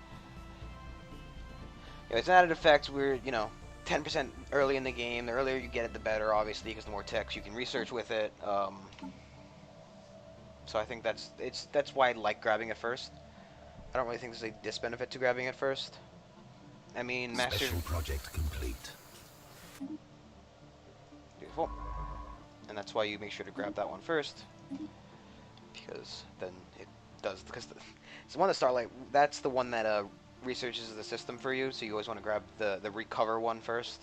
Yeah, it's an added effect. We're 10% early in the game. The earlier you get it, the better, obviously, because the more text you can research with it. So I think that's why I like grabbing it first. I don't really think there's a disbenefit to grabbing it first. I mean, Special project complete. Beautiful. And that's why you make sure to grab that one first, because then it does. Because it's the one that Starlight. That's the one that researches the system for you. So you always want to grab the recover one first.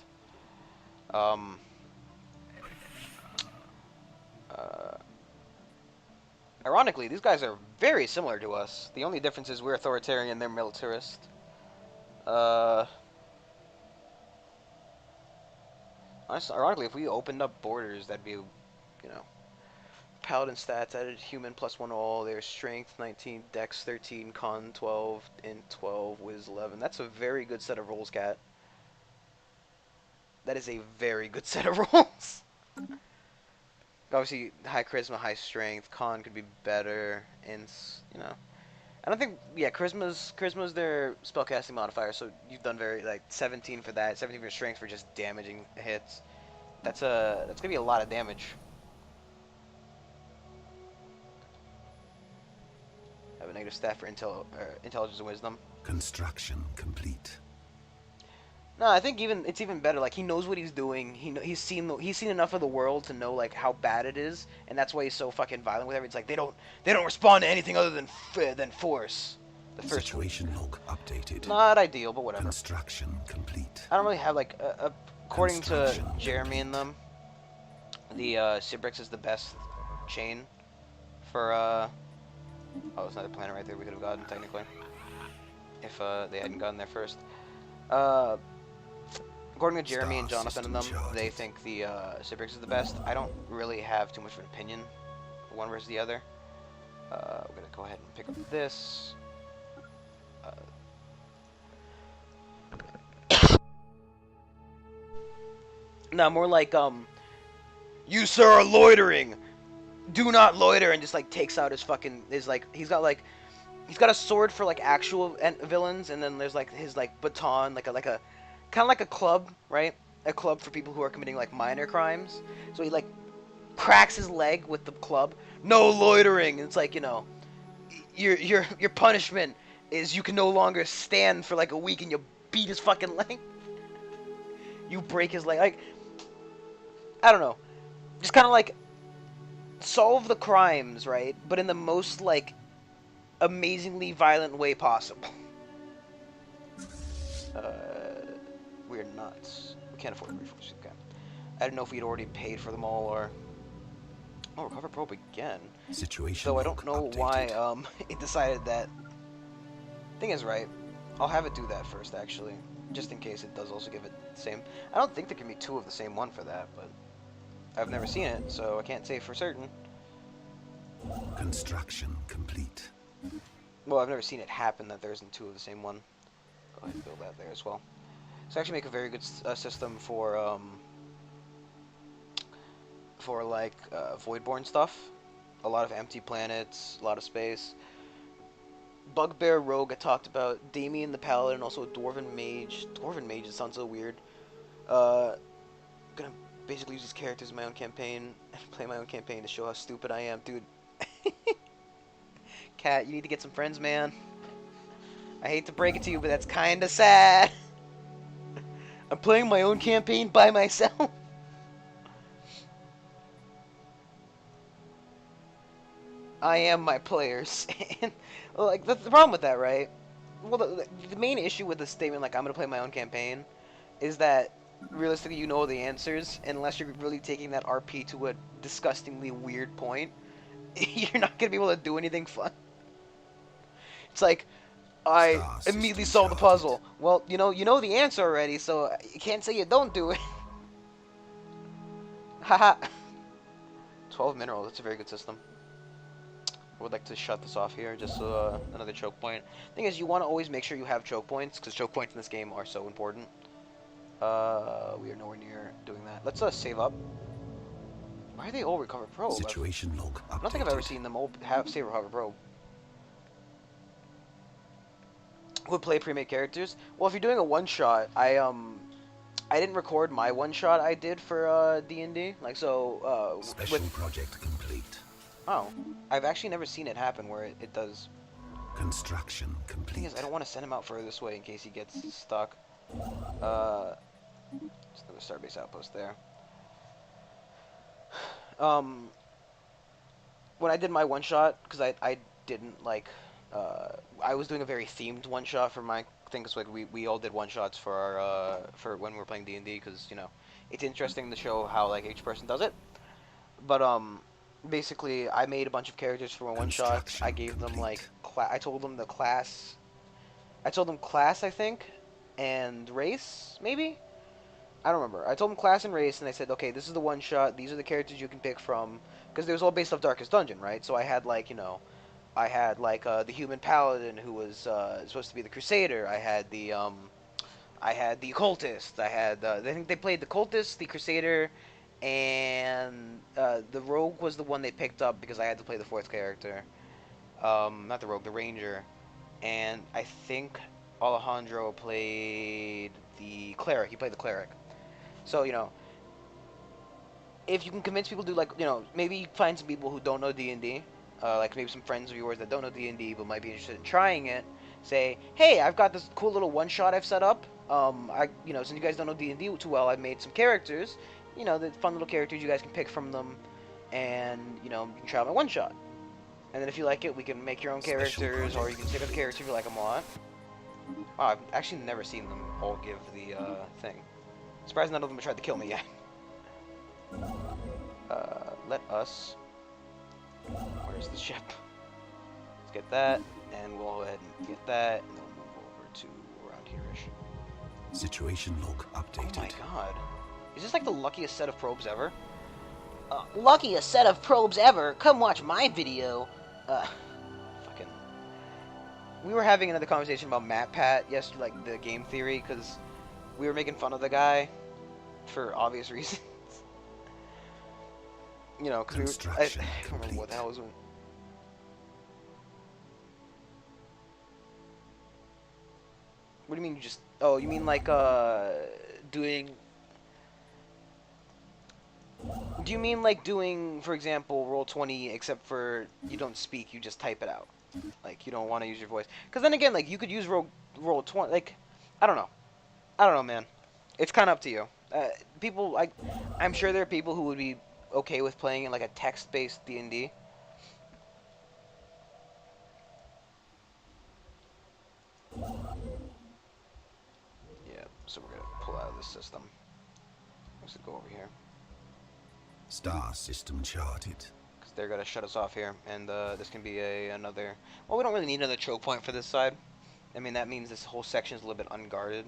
Ironically, these guys are very similar to us. The only difference is we're authoritarian, they're militarist. Honestly, ironically, if we opened up borders, that'd be, Paladin stats added human +1 all. Their strength 19, dex 13, con 12, int 12, wiz 11. That's a very good set of rolls, Cat. That is a very good set of rolls. Obviously, high charisma, high strength. Con could be better. Ints, I don't think, yeah, charisma's their spellcasting modifier, so you've done 17 for that, 17 for strength for just damaging hits. That's gonna be a lot of damage. Have a negative stat for intelligence and wisdom. Construction complete. No, I think it's even better. Like, he knows what he's doing. He's seen enough of the world to know like how bad it is, and that's why he's so fucking violent with everything. It's like they don't respond to anything other than force. The first Situation log updated. Not ideal, but whatever. Construction complete. I don't really have like according to Jeremy and them, the Cibrix is the best chain for oh, it's another planet right there we could have gotten technically if they hadn't gotten there first. According to Jeremy and Jonathan and them, they think the Cibrix is the best. I don't really have too much of an opinion, one versus the other. We're gonna go ahead and pick up this. No, more like you sir are loitering. Do not loiter, and just like takes out his he's got a sword for like actual villains, and then there's like his like baton, like a kind of like a club, right? A club for people who are committing like minor crimes. So he like cracks his leg with the club. No loitering. And it's like, your punishment is you can no longer stand for like a week, and you beat his fucking leg. You break his leg. Like, I don't know. Just kind of like solve the crimes, right? But in the most like amazingly violent way possible. We're nuts. We can't afford resources. Okay. I didn't know if we'd already paid for them all or. Oh, recover probe again. Situation. So I don't know why it decided that. Thing is, right? I'll have it do that first, actually, just in case it does also give it the same. I don't think there can be 2 of the same one for that, but I've never seen it, so I can't say for certain. Construction complete. Well, I've never seen it happen that there isn't 2 of the same one. Go ahead and build that there as well. So actually make a very good system for like Voidborn stuff. a lot of empty planets, a lot of space. Bugbear Rogue I talked about. Damien the Paladin, also a Dwarven Mage. Dwarven Mage, it sounds so weird. Gonna basically use these characters in my own campaign and play my own campaign to show how stupid I am. Dude, Cat, you need to get some friends, man. I hate to break it to you, but that's kinda sad. I'm playing my own campaign by myself. I am my players. And, like, that's the problem with that, right? Well, the main issue with the statement, like, I'm gonna play my own campaign, is that realistically you know the answers, unless you're really taking that RP to a disgustingly weird point. You're not gonna be able to do anything fun. It's like, I Star immediately system solved the charted. puzzle. Well, you know the answer already, so you can't say you don't do it. Haha. 12 minerals, that's a very good system. I would like to shut this off here, just another choke point. Thing is, you want to always make sure you have choke points, because choke points in this game are so important. We are nowhere near doing that. Let's save up. Why are they all recover probe? Situation log I don't think I've ever updated. seen them all have save recover probe. Would play pre-made characters? Well, if you're doing a one-shot, I didn't record my one-shot I did for D&D. Like, so, Special with... project complete. Oh. I've actually never seen it happen where it does. Construction The complete. thing is, I don't want to send him out further this way in case he gets stuck. There's another starbase outpost there. Um, when I did my one shot, because I didn't like, I was doing a very themed one shot for my thing. Cause like we all did one shots for our for when we were playing D&D, because you know it's interesting to show how like each person does it. But basically I made a bunch of characters for my one shots. I Construction gave them like complete. I told them the class. I told them class, I think, and race maybe. I don't remember. I told them class and race, and I said, okay, this is the one shot. These are the characters you can pick from, because it was all based off Darkest Dungeon, right? So I had like, you know, I had like the human paladin who was supposed to be the crusader. I had the occultist. I think they played the cultist, the crusader, and the rogue was the one they picked up because I had to play the fourth character. Not the rogue, the ranger, and I think Alejandro played the cleric. He played the cleric. So, you know, if you can convince people to, like, you know, maybe find some people who don't know D&D, like maybe some friends of yours that don't know D&D but might be interested in trying it, say, hey, I've got this cool little one-shot I've set up. You know, since you guys don't know D&D too well, I've made some characters, you know, the fun little characters you guys can pick from them, and, you know, you can try out my one-shot. And then if you like it, we can make your own Special characters, or you project can stick with the character if you like them a lot. Wow, I've actually never seen them all give the, thing. Surprised none of them have tried to kill me yet. Let us... Where's the ship? Let's get that, and we'll go ahead and get that, and then we'll move over to around here-ish. Situation log Oh updated. my god. Is this like the luckiest set of probes ever? Luckiest set of probes ever? Come watch my video. Fucking... We were having another conversation about MatPat yesterday, like the game theory, because we were making fun of the guy for obvious reasons. You know, because I Construction don't remember what the hell was. What do you mean you just? Oh, you mean like doing? Do you mean like doing, for example, Roll20, except for you don't speak, you just type it out? Like you don't want to use your voice? Because then again, like you could use Roll20. Like I don't know. I don't know, man. It's kind of up to you. People like, I'm sure there are people who would be okay with playing it like a text-based D&D. Yeah, so we're gonna pull out of this system. Let's go over here Star system charted. because they're gonna shut us off here, and this can be another. Well, we don't really need another choke point for this side. I mean, that means this whole section is a little bit unguarded.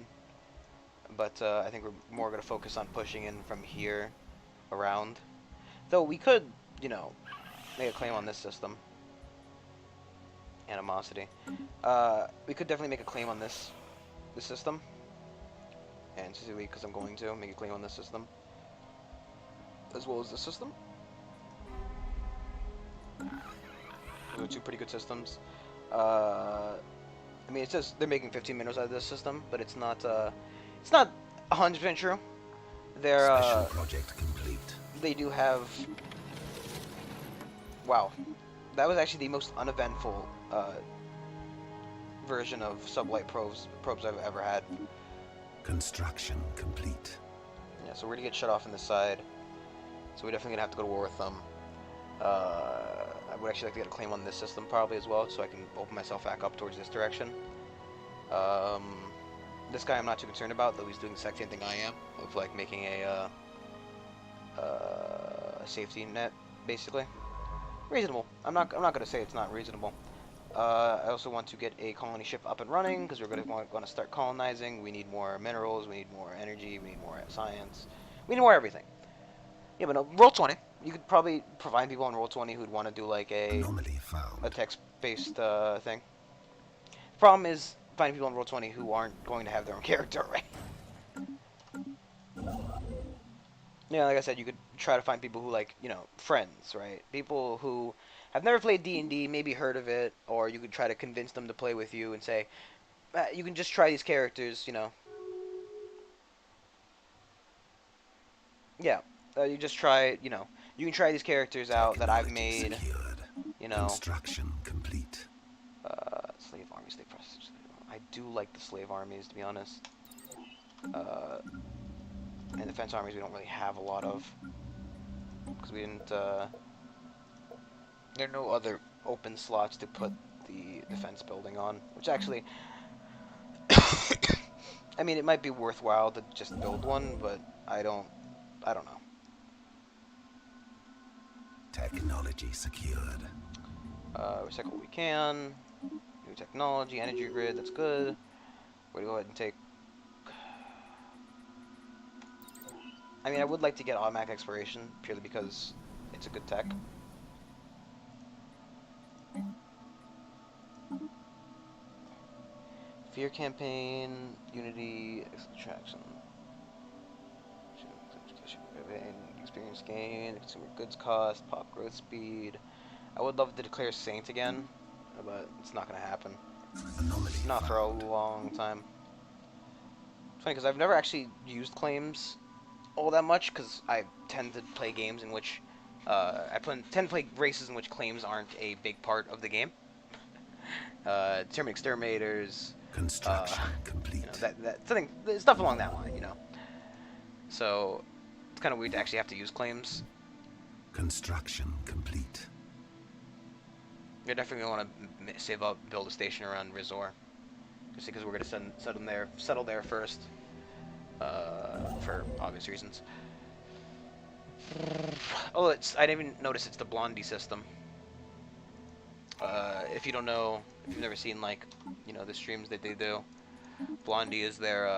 But I think we're more gonna focus on pushing in from here around. Though we could, you know, make a claim on this system. Animosity. We could definitely make a claim on this system. And specifically because I'm going to make a claim on this system. As well as this system. Those are two pretty good systems. Uh, I mean, it says they're making 15 minerals out of this system, but it's not 100% true. They're, Special project complete. they do have, wow, that was actually the most uneventful, version of sublight probes I've ever had. Construction complete. Yeah, so we're gonna get shut off on this side. So we're definitely gonna have to go to war with them. I would actually like to get a claim on this system probably as well, so I can open myself back up towards this direction. This guy I'm not too concerned about, though he's doing the exact same thing I am, of like making a safety net, basically. Reasonable. I'm not gonna say it's not reasonable. I also want to get a colony ship up and running because we're going to start colonizing. We need more minerals. We need more energy. We need more science. We need more everything. Yeah, but no, roll 20. You could probably provide people on roll 20 who'd want to do like Anomaly found. a text-based thing. Problem is finding people on roll 20 who aren't going to have their own character, right? Yeah, like I said, you could try to find people who like, you know, friends, right? People who have never played D&D, maybe heard of it, or you could try to convince them to play with you and say, you can just try these characters, you know. Yeah, you just try, you know, you can try these characters out that I've made, Secured. you know. Construction complete. Slave armies, slave processors. I do like the slave armies, to be honest. And defense armies we don't really have a lot of. Because we didn't, there are no other open slots to put the defense building on. Which actually, I mean, it might be worthwhile to just build one, but I don't know. Technology secured. Recycle what we can. New technology, energy grid, that's good. We're gonna go ahead and take... I mean, I would like to get automatic exploration, purely because it's a good tech. Fear campaign, unity, extraction. Experience gain, consumer goods cost, pop growth speed. I would love to declare Saint again, but it's not going to happen. Anomaly Not found. for a long time. It's funny because I've never actually used claims all that much because I tend to play games in which tend to play races in which claims aren't a big part of the game. Determined exterminators, Construction complete. you know, that something stuff along that line, you know. So it's kind of weird to actually have to use claims. Construction complete. You're definitely going to want to save up, build a station around Rizor, just because we're going to settle there first, for obvious reasons. Oh, I didn't even notice it's the Blondie system. If you don't know, if you've never seen like, you know, the streams that they do, Blondie is their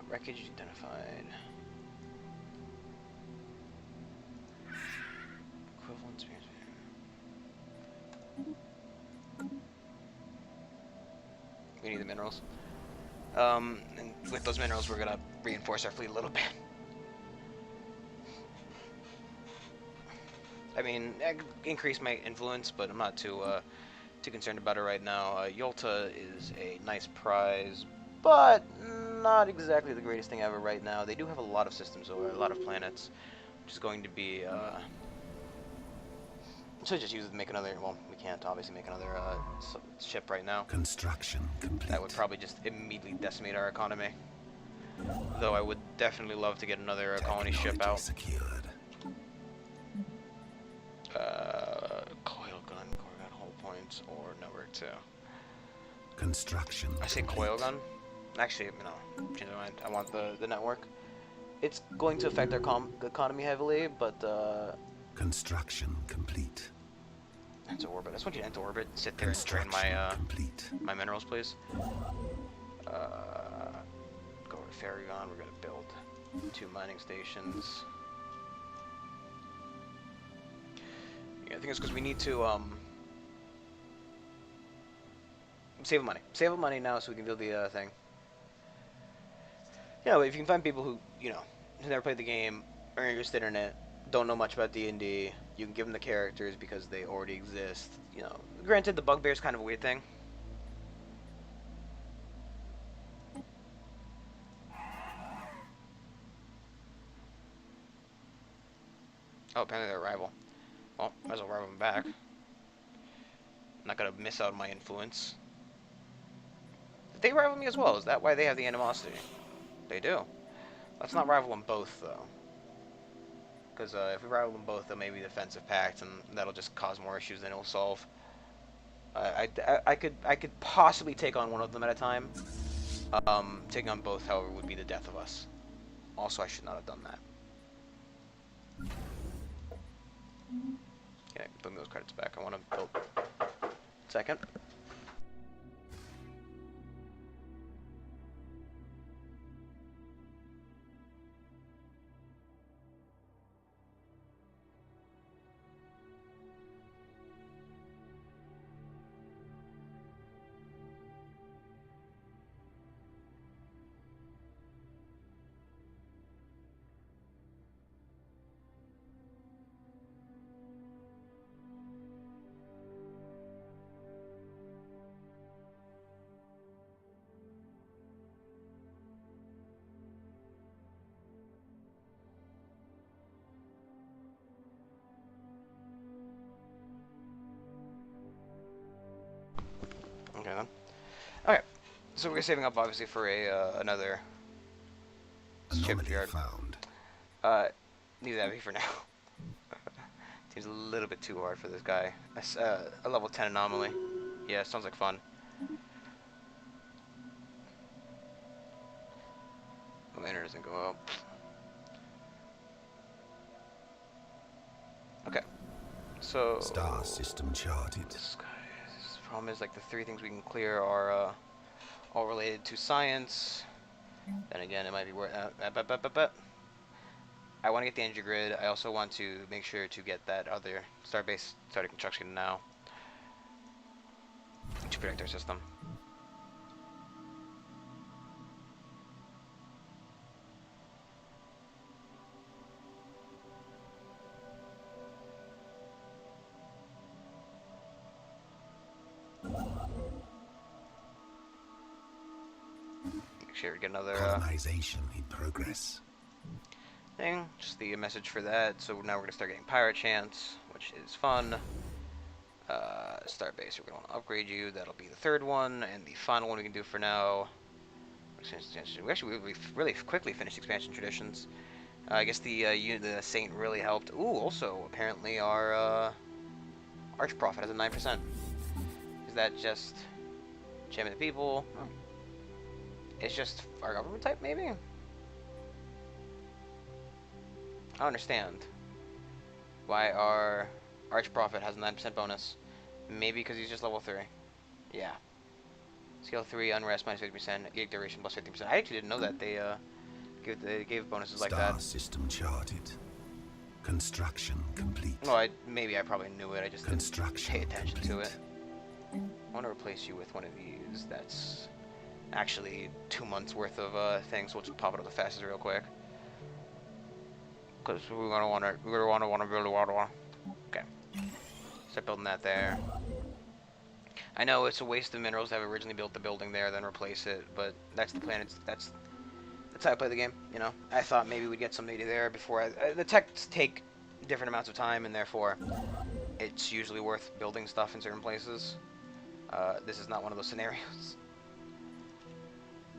wreckage identified. Equivalent experience. We need the minerals. And with those minerals, we're gonna reinforce our fleet a little bit. I mean, increase my influence, but I'm not too concerned about it right now. Yolta is a nice prize, but not exactly the greatest thing ever right now. They do have a lot of systems, or a lot of planets, which is going to be. Should just use it to make another. Well, we can't obviously make another ship right now. Construction complete. That would probably just immediately decimate our economy. Though I would definitely love to get another colony ship out. Secured. Coil gun, hold points, or network 2. Construction. I say complete. coil gun. Actually, no, change my mind. I want the network. It's going to affect our economy heavily, but Construction complete. enter orbit. I just want you to enter orbit and sit there and drain complete. my minerals, please. Go to Faragon. We're gonna build 2 mining stations. Yeah, I think it's because we need to save money. Save up money now so we can build the thing. You know, if you can find people who, who never played the game, are interested in it, don't know much about D&D, you can give them the characters because they already exist. Granted, the bugbear is kind of a weird thing. Oh, apparently they're a rival. Well, might as well rival them back. I'm not gonna miss out on my influence. They rival me as well. Is that why they have the animosity? They do. Let's not rival them both, though. Because if we rival them both, they'll maybe be defensive pact, and that'll just cause more issues than it'll solve. I could possibly take on one of them at a time. Taking on both, however, would be the death of us. Also, I should not have done that. Okay, bring those credits back. I want to build. Second. Okay then. Okay, so we're saving up obviously for another shipyard. Found. Leave that be for now. Seems a little bit too hard for this guy. A level 10 anomaly. Yeah, sounds like fun. Oh, enter doesn't go up. Okay, so Star system charted. this problem is like the three things we can clear are all related to science. Then again, it might be worth. I want to get the energy grid. I also want to make sure to get that other starbase started construction now to protect our system. Make sure we get another Colonization in progress. thing. Just the message for that. So now we're gonna start getting pirate chants, which is fun. Starbase, we're gonna want to upgrade you. That'll be the third one, and the final one we can do for now. We really quickly finished expansion traditions. I guess the Saint really helped. Ooh, also apparently our Archprophet has a 9%. Is that just Champion of the People? Oh. It's just our government type, maybe? I don't understand why our Archprophet has a 9% bonus. Maybe because he's just level 3. Yeah. Skill 3, unrest minus 50%, gig duration plus 50%. I actually didn't know that they gave bonuses like that. Star system charted. Construction complete. Well, maybe I probably knew it. I just didn't pay attention to it. I want to replace you with one of these. That's actually 2 months worth of things. We'll just pop it up the fastest real quick. Because we're gonna want to build a water one. Okay. Start building that there. I know it's a waste of minerals to have originally built the building there, then replace it, but that's the plan. That's how I play the game. I thought maybe we'd get some data there before. The techs take different amounts of time, and therefore, it's usually worth building stuff in certain places. This is not one of those scenarios.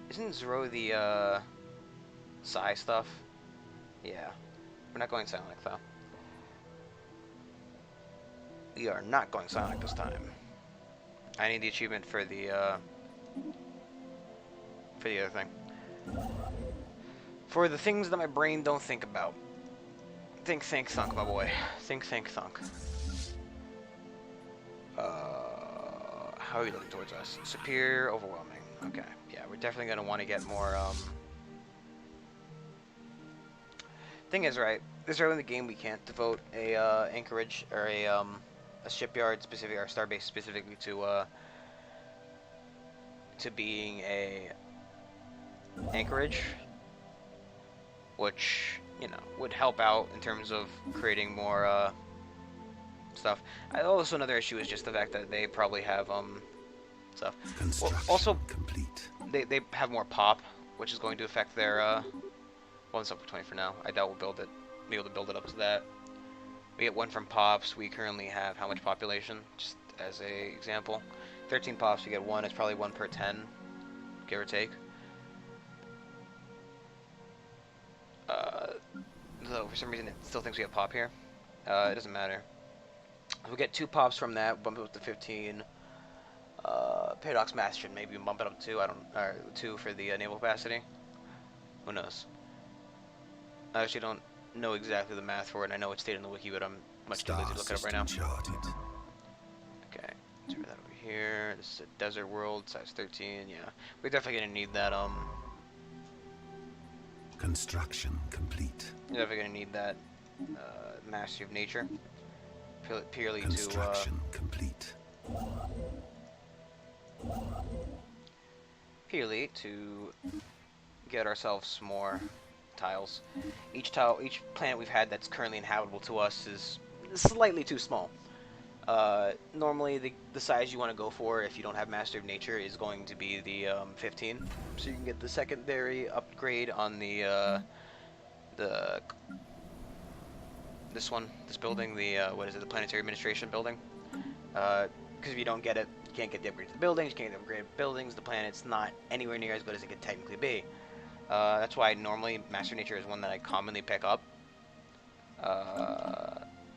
Isn't Zero the Psi stuff? Yeah. We're not going Psionic though. We are not going Psionic this time. I need the achievement for the other thing. For the things that my brain don't think about. Think, thunk, my boy. Think, thunk. How are you looking towards us? Superior, overwhelming. Okay, yeah, we're definitely gonna want to get more. Thing is, right? This early in the game, we can't devote a anchorage or a shipyard specific, or starbase specifically to being a anchorage. which, you know, would help out in terms of creating more stuff. Also, another issue is just the fact that they probably have stuff. Well, Construction also complete. they have more pop, which is going to affect their well, it's up for 20 for now. I doubt we'll be able to build it up to that. We get 1 from pops. We currently have how much population? Just as a example, 13 pops. We get 1. It's probably 1 per 10, give or take. Though for some reason it still thinks we have pop here. It doesn't matter. If we get 2 pops from that, bump it up to 15. Paradox Mass should maybe bump it up to 2. Or 2 for the naval capacity. Who knows? I actually don't know exactly the math for it, and I know it's stated in the wiki, but I'm much too lazy to look it up right now. Charted. Okay, let's put that over here. This is a desert world, size 13. Yeah, we're definitely gonna need that. Construction complete. We're definitely gonna need that mastery of nature, purely Construction complete. Purely to get ourselves more tiles. Each planet we've had that's currently inhabitable to us is slightly too small. Normally, the size you want to go for if you don't have Master of Nature is going to be the 15, so you can get the secondary upgrade on the this building, the what is it, the Planetary Administration building. Because if you don't get it, you can't get the upgrade to the buildings. You can't get the upgrade to buildings. The planet's not anywhere near as good as it could technically be. That's why normally Master Nature is one that I commonly pick up.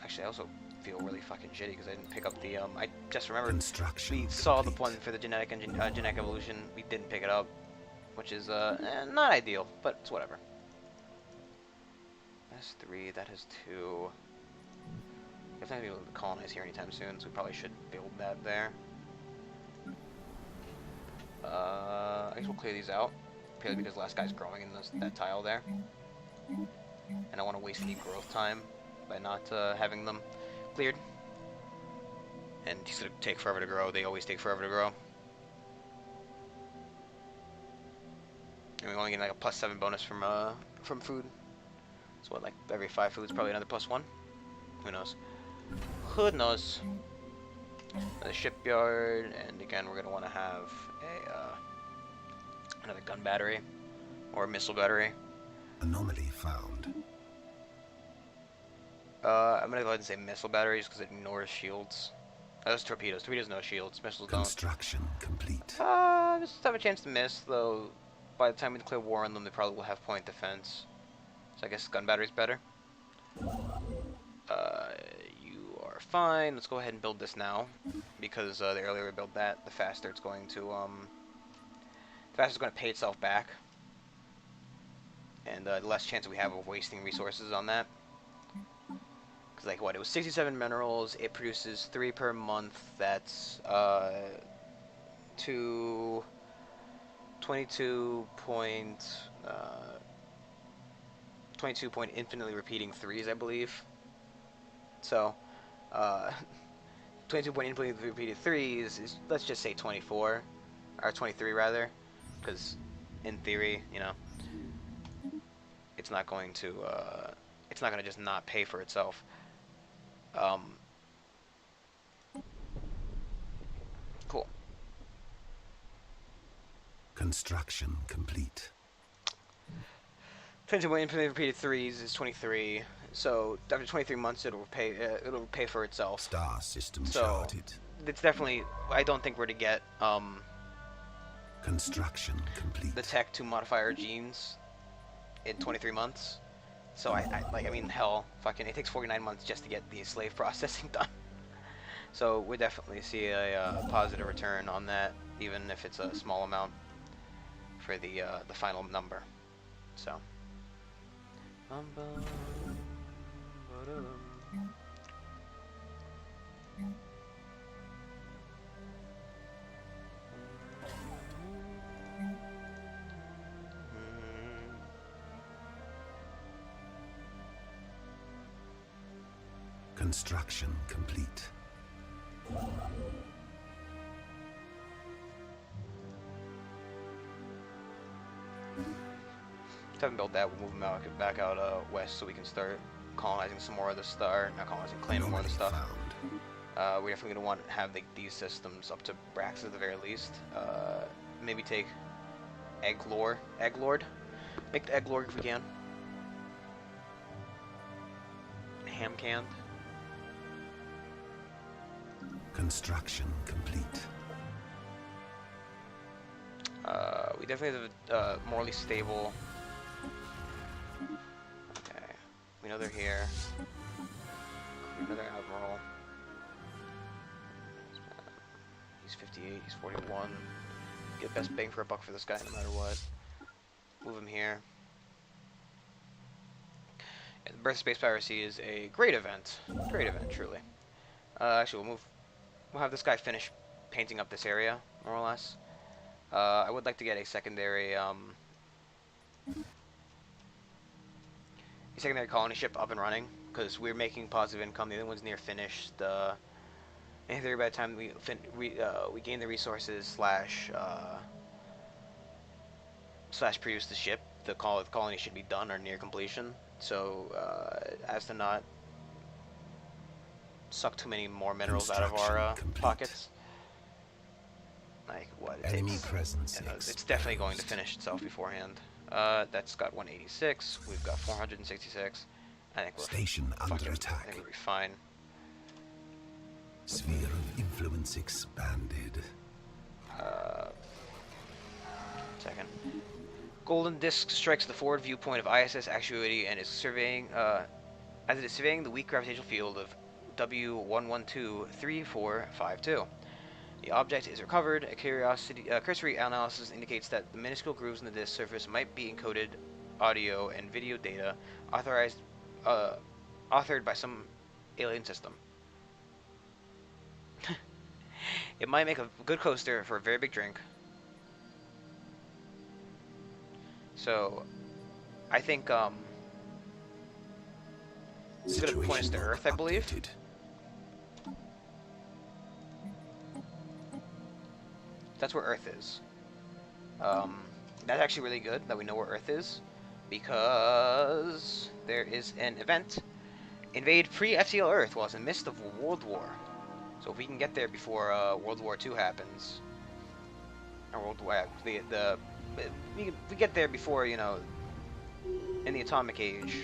Actually, I also feel really fucking shitty because I didn't pick up the, I just remembered we saw the one for the genetic evolution. We didn't pick it up, which is, not ideal, but it's whatever. That's 3, that has 2. If not be able to colonize here anytime soon, so we probably should build that there. I guess we'll clear these out. Purely because the last guy's growing in that tile there. And I don't want to waste any growth time by not having them cleared. And he's going to take forever to grow. They always take forever to grow. And we only get like a +7 bonus from food. So what, like every 5 foods, probably another +1? Who knows? Who knows? The shipyard, and again, we're going to want to have another gun battery or missile battery. Anomaly found. I'm gonna go ahead and say missile batteries because it ignores shields. Those torpedoes. Torpedoes no shields. Missiles don't. Construction complete. Just have a chance to miss, though. By the time we declare war on them, they probably will have point defense. So I guess gun battery's better. You are fine. Let's go ahead and build this now, because the earlier we build that, the faster it's going to pay itself back, and the less chance we have of wasting resources on that. Because like what, it was 67 minerals. It produces 3 per month. That's 22 point infinitely repeating 3s, I believe. So 22 point infinitely repeated 3s is, let's just say 24 or 23 rather, because in theory, you know, it's not going to just not pay for itself. Cool. Construction complete. 22 point infinitely repeated 3s is 23. So after 23 months, it'll pay for itself. Star system So charted. it's definitely. I don't think we're to get Construction complete. the tech to modify our genes in 23 months. So I mean, hell, fucking, it takes 49 months just to get the slave processing done. So we definitely see a positive return on that, even if it's a small amount for the final number. So. Construction complete. Haven't built that. We'll move them out, back out west so we can start colonizing some more of the star. Not colonizing, claiming more of the stuff. We're definitely going to want to have these systems up to Brax at the very least. Maybe take Egglord. Make the Egglord if we can. Ham canned. Construction complete. We definitely have a morally stable. Okay, we know they're here. Another admiral. He's 58. He's 41. Get best bang for a buck for this guy, no matter what. Move him here. Yeah, the Birth of Space Piracy is a great event. Great event, truly. Actually, we'll have this guy finish painting up this area, more or less. I would like to get a secondary colony ship up and running, because we're making positive income. The other one's near finished. In theory, by the time we gain the resources slash produce the ship, the colony should be done or near completion. So as to not suck too many more minerals out of our pockets. Like what? Enemy presence. It's definitely going to finish itself beforehand. That's got 186. We've got 466. I think we're Station under I attack. think we'll be fine. Sphere of influence expanded. Second. Golden Disk strikes the forward viewpoint of ISS Actuity and is surveying, as it is surveying the weak gravitational field of W1123452. The object is recovered. A cursory analysis indicates that the minuscule grooves in the disk surface might be encoded audio and video data authored by some alien system. It might make a good coaster for a very big drink. So, I think it's going to point us to Earth, I believe. Updated. That's where Earth is. That's actually really good that we know where Earth is, because there is an event. Invade pre-FTL Earth while it's in the midst of a world war. So if we can get there before World War II happens, or World War, we get there before, you know, in the atomic age,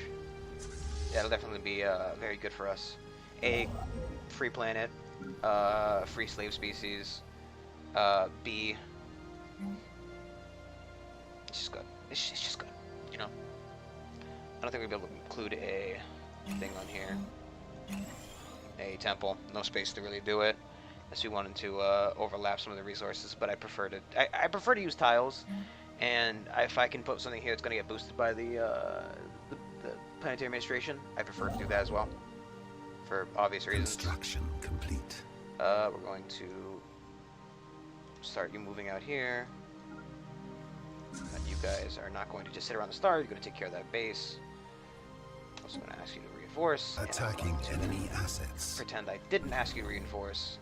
that'll definitely be very good for us. A, free planet, free slave species. B, it's just good. It's just good, you know. I don't think we'll be able to include a thing on here. A temple, no space to really do it, unless we wanted to overlap some of the resources. But I prefer to use tiles, and if I can put something here that's going to get boosted by the planetary administration, I prefer to do that as well, for obvious reasons. Construction complete. We're going to start you moving out here. You guys are not going to just sit around the star. You're going to take care of that base. I'm also going to ask you to reinforce. Attacking enemy assets. Pretend I didn't ask you to reinforce,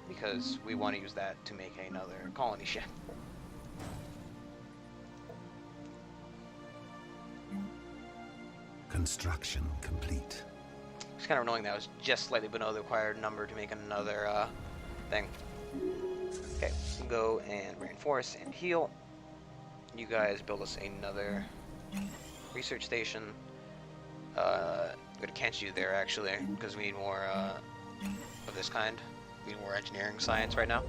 because we want to use that to make another colony ship. Construction complete. It's kind of annoying that I was just slightly below the required number to make another thing. Okay, go and reinforce and heal. You guys build us another research station. I'm gonna cancel you there actually, because we need more of this kind. We need more engineering science right now.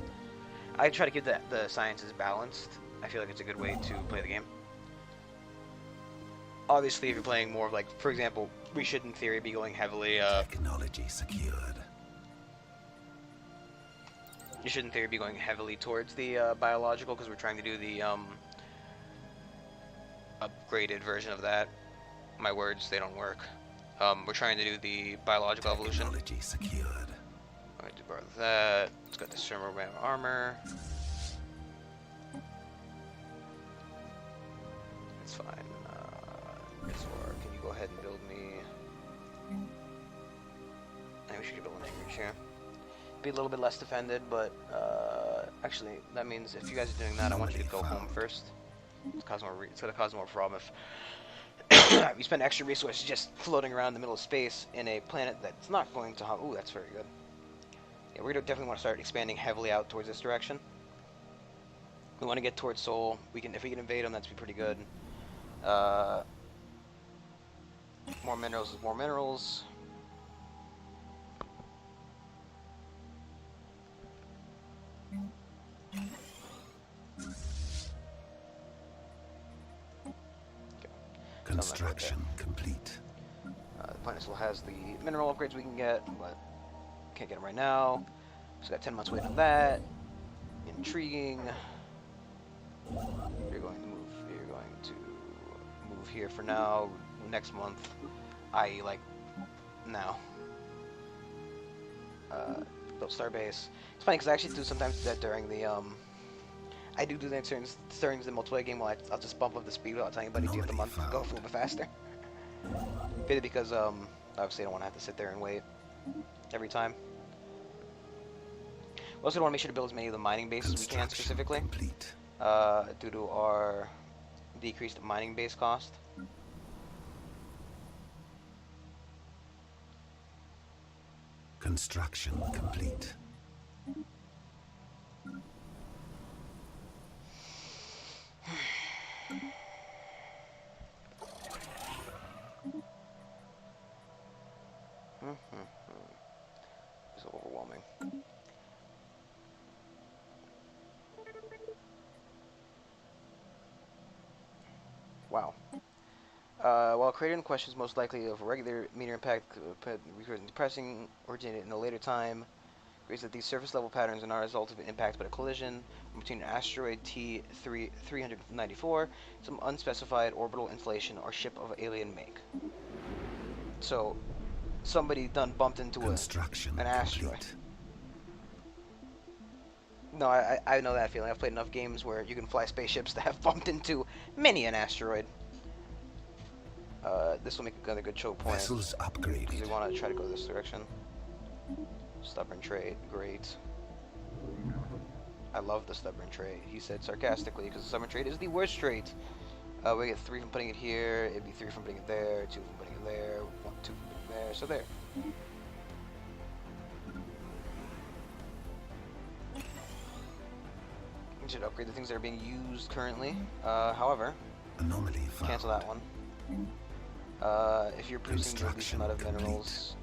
I try to keep the sciences balanced. I feel like it's a good way to play the game. Obviously, if you're playing more of, like, for example, we should in theory be going heavily. Technology secured. You should in theory be going heavily towards the biological, because we're trying to do the upgraded version of that. My words, they don't work. We're trying to do the biological evolution. Technology secured. I'm going to borrow that. It's got the thermal armor. That's fine. Can you go ahead and build me? I think we should build an anchorage here. Be a little bit less defended, but actually that means if you guys are doing that, I want you to go home first. It's gonna cause more problem if you spend extra resources just floating around in the middle of space in a planet that's not going to. Ooh, that's very good. Yeah, we're gonna definitely want to start expanding heavily out towards this direction. We want to get towards Sol. If we can invade them, that's be pretty good. More minerals is more minerals. Construction complete. The planet still has the mineral upgrades we can get, but can't get them right now. So got 10 months waiting on that. Intriguing. You're going to move here for now. Next month, i.e., like now. Build starbase. It's funny because I actually do sometimes do that during the I do that during the multiplayer game. I'll just bump up the speed without telling anybody to get the month to go a little bit faster. Maybe because obviously I don't want to have to sit there and wait every time. We also want to make sure to build as many of the mining bases we can specifically, due to our decreased mining base cost. Construction complete. It's overwhelming. Wow. While creating the question is most likely of a regular meteor impact, depressing originated in a later time, agrees that these surface level patterns are not a result of an impact but a collision between an asteroid T394, some unspecified orbital installation, or ship of alien make. So, somebody done bumped into an asteroid. Complete. No, I know that feeling. I've played enough games where you can fly spaceships that have bumped into many an asteroid. This will make another good choke point. Vessels upgraded. We want to try to go this direction. Stubborn trait, great. I love the stubborn trait, he said sarcastically, because the stubborn trait is the worst trait. We get 3 from putting it here, it'd be 3 from putting it there, 2 from putting it there, 1, 2 from putting it there, so there. We should upgrade the things that are being used currently. However, Anomaly found. cancel that one. If you're producing the least amount of minerals,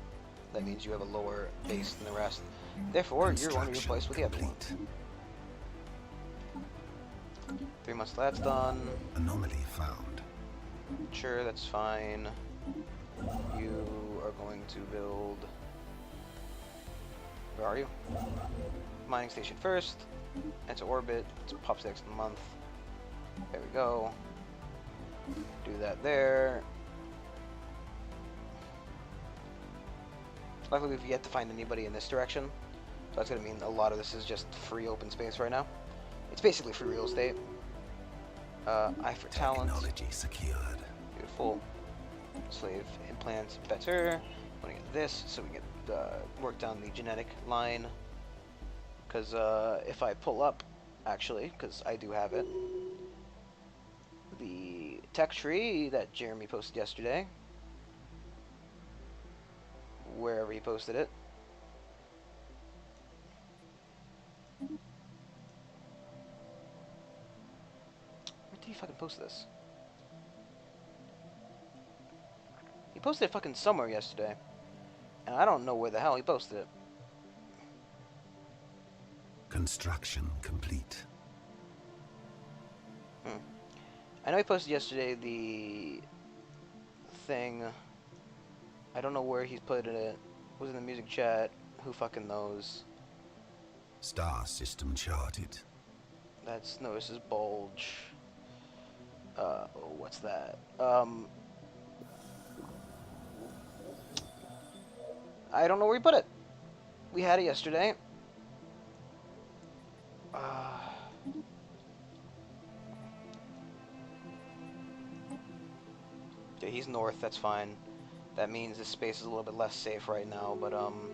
that means you have a lower base than the rest. Therefore, you're going to be replaced with the other one. 3 months till that's done. Anomaly found. Sure, that's fine. You are going to build... Where are you? Mining station first. Enter orbit. It pops next month. There we go. Do that there. Luckily, we've yet to find anybody in this direction. So that's going to mean a lot of this is just free open space right now. It's basically free real estate. Eye for talent. Technology secured. Beautiful. Slave implants better. I want to get this so we can work down the genetic line. Because if I pull up, actually, because I do have it, the tech tree that Jeremy posted yesterday, wherever he posted it. Where did he fucking post this? He posted it fucking somewhere yesterday. And I don't know where the hell he posted it. Construction complete. I know he posted yesterday the thing. I don't know where he's put it. Was in the music chat. Who fucking knows? Star system charted. No, this is Bulge. What's that? I don't know where he put it. We had it yesterday. Yeah, he's north, that's fine. That means this space is a little bit less safe right now, but, don't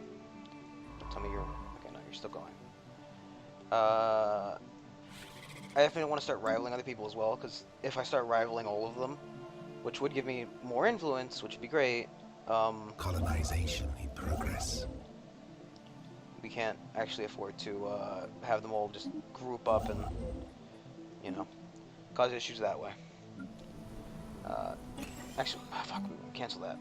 tell me you're... Okay, no, you're still going. I definitely want to start rivaling other people as well, because if I start rivaling all of them, which would give me more influence, which would be great, Colonization in progress. we can't actually afford to have them all just group up and, you know, cause issues that way. Actually, fuck, we cancel that.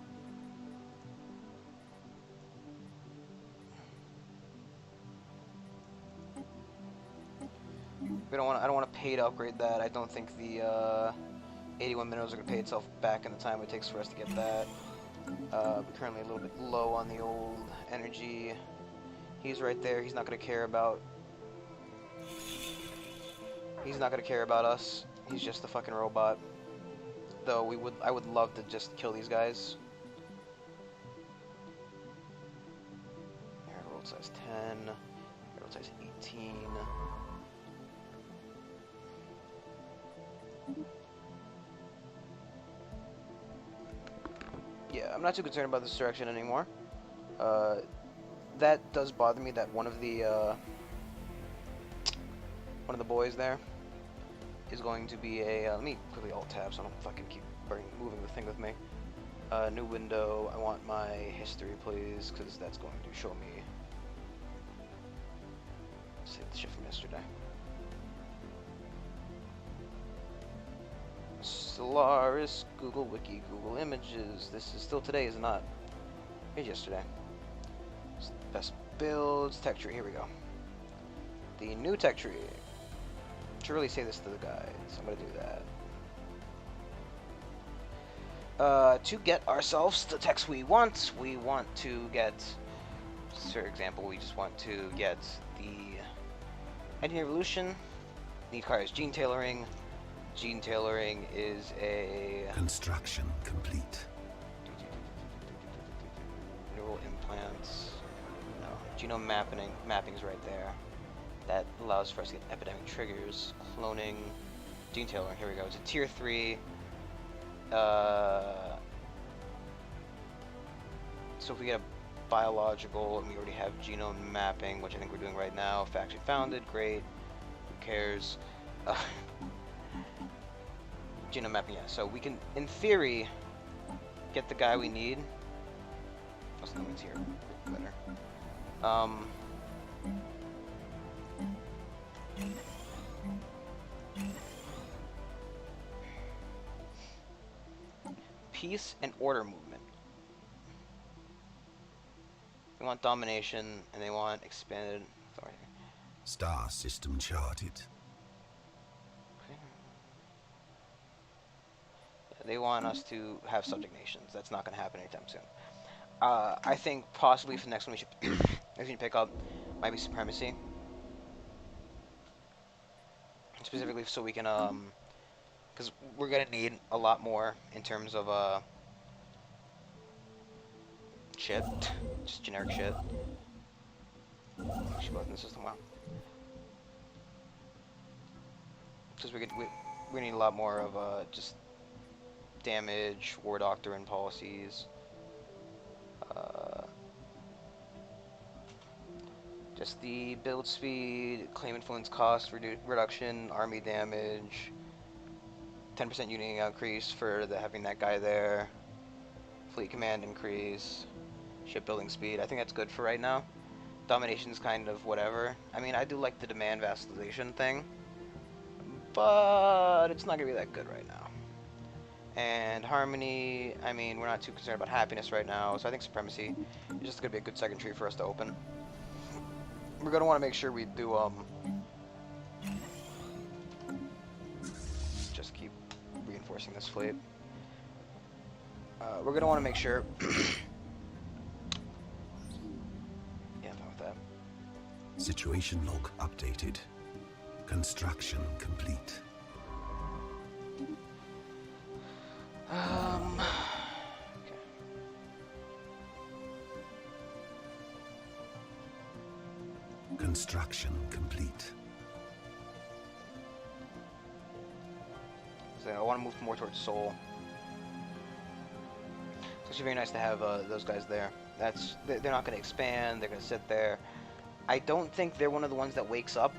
We don't want. I don't want to pay to upgrade that. I don't think the 81 minerals are gonna pay itself back in the time it takes for us to get that. We're currently a little bit low on the old energy. He's right there. He's not gonna care about. He's not gonna care about us. He's just a fucking robot. Though we would, I would love to just kill these guys. World size 10. World size 18. Yeah, I'm not too concerned about this direction anymore. That does bother me that one of the boys there is going to be a. Let me quickly alt tab so I don't fucking keep moving the thing with me. New window. I want my history, please, because that's going to show me. Save the shit from yesterday. Stellaris, Google Wiki, Google Images. This is still today, is it not? Here's yesterday. Best builds, tech tree. Here we go. The new tech tree. Should really say this to the guys. I'm gonna do that. To get ourselves the techs we want to get. For example, we just want to get the Engineering Evolution. Requires gene tailoring. Gene tailoring is a Construction complete. neural implants. No, genome mapping's right there. That allows for us to get epidemic triggers, cloning, gene tailoring. Here we go. It's a tier 3. So if we get a biological, and we already have genome mapping, which I think we're doing right now. Factory founded, great. Who cares? Genome mapping, yeah. So we can, in theory, get the guy we need. Oh, someone's here. Better. Peace and order movement. They want domination, and they want expanded authority. Star system charted. They want us to have subject nations. That's not going to happen anytime soon. I think possibly for the next one we should pick up might be supremacy. Specifically so we can, because we're going to need a lot more in terms of, shit. Just generic shit. Actually, both in the system, wow. Because we need a lot more of, just damage, war doctrine policies, just the build speed, claim influence cost reduction, army damage, 10% unit increase for having that guy there, fleet command increase, shipbuilding speed. I think that's good for right now. Domination's kind of whatever. I mean, I do like the demand vassalization thing, but it's not gonna be that good right now. And harmony, I mean, we're not too concerned about happiness right now, so I think supremacy is just going to be a good second tree for us to open. We're going to want to make sure we do, just keep reinforcing this fleet. We're going to want to make sure... yeah, I'm done with that. Situation log updated. Construction complete. Okay. Construction complete. So I want to move more towards Seoul. So it's very nice to have those guys there. They're not going to expand. They're going to sit there. I don't think they're one of the ones that wakes up.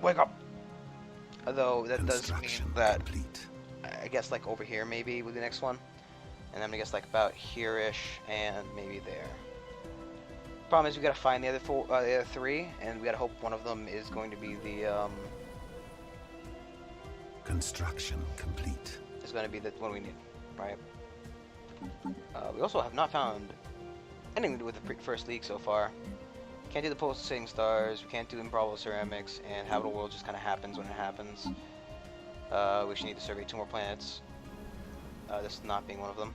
Wake up! Although that does mean Construction that complete. I guess like over here maybe with the next one, and I'm gonna guess like about here-ish and maybe there. Problem is we gotta find the other the other three, and we gotta hope one of them is going to be the Construction complete. is going to be the one we need, right? We also have not found anything to do with the first league so far. Can't do the pulsating stars, we can't do improbable ceramics, and habitable world just kind of happens when it happens. We should need to survey 2 more planets. This not being one of them.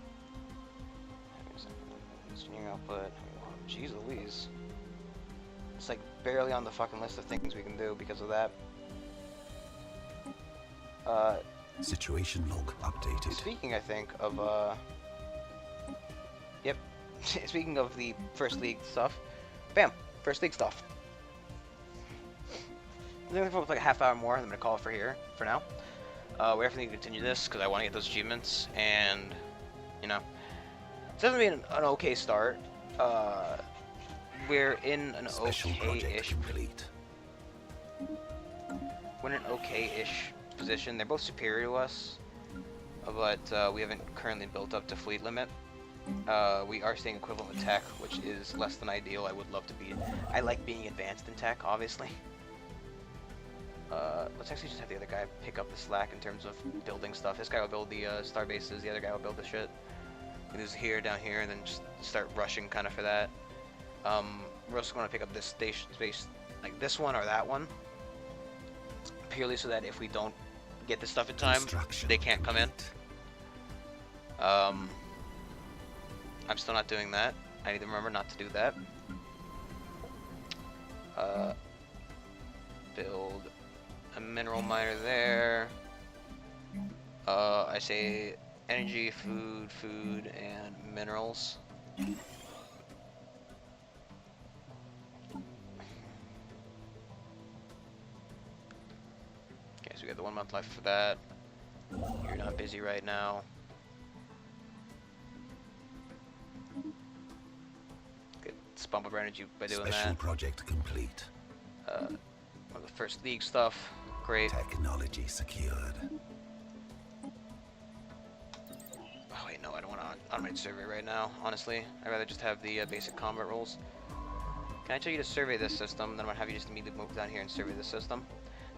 Engineering output. Jeez Louise. It's like barely on the fucking list of things we can do because of that. Situation log updated. Speaking, I think, of, yep. Speaking of the First League stuff, bam! First League stuff. I'm going for like a half hour more, and I'm going to call it for here, for now. We definitely need to continue this, because I want to get those achievements, and, you know, it doesn't mean an okay start. We're in an okay-ish... We're in an okay-ish position. They're both superior to us, but we haven't currently built up to fleet limit. We are staying equivalent with tech, which is less than ideal. I would love to be... I like being advanced in tech, obviously. Let's actually just have the other guy pick up the slack in terms of building stuff. This guy will build the star bases, the other guy will build the shit. It is here, down here, and then just start rushing kind of for that. We're also going to pick up this station space, like this one or that one, purely so that if we don't get this stuff in time, they can't come in. I'm still not doing that. I need to remember not to do that. Build a mineral miner there. I say energy, food, and minerals. Okay, so we got the 1 month left for that. You're not busy right now. Good, let's bump up our energy by doing that. Special project complete. One of the First League stuff. Great. Technology secured. Oh wait, no, I don't want to automate survey right now, honestly. I'd rather just have the basic combat rules. Can I tell you to survey this system? Then I'm going to have you just immediately move down here and survey this system.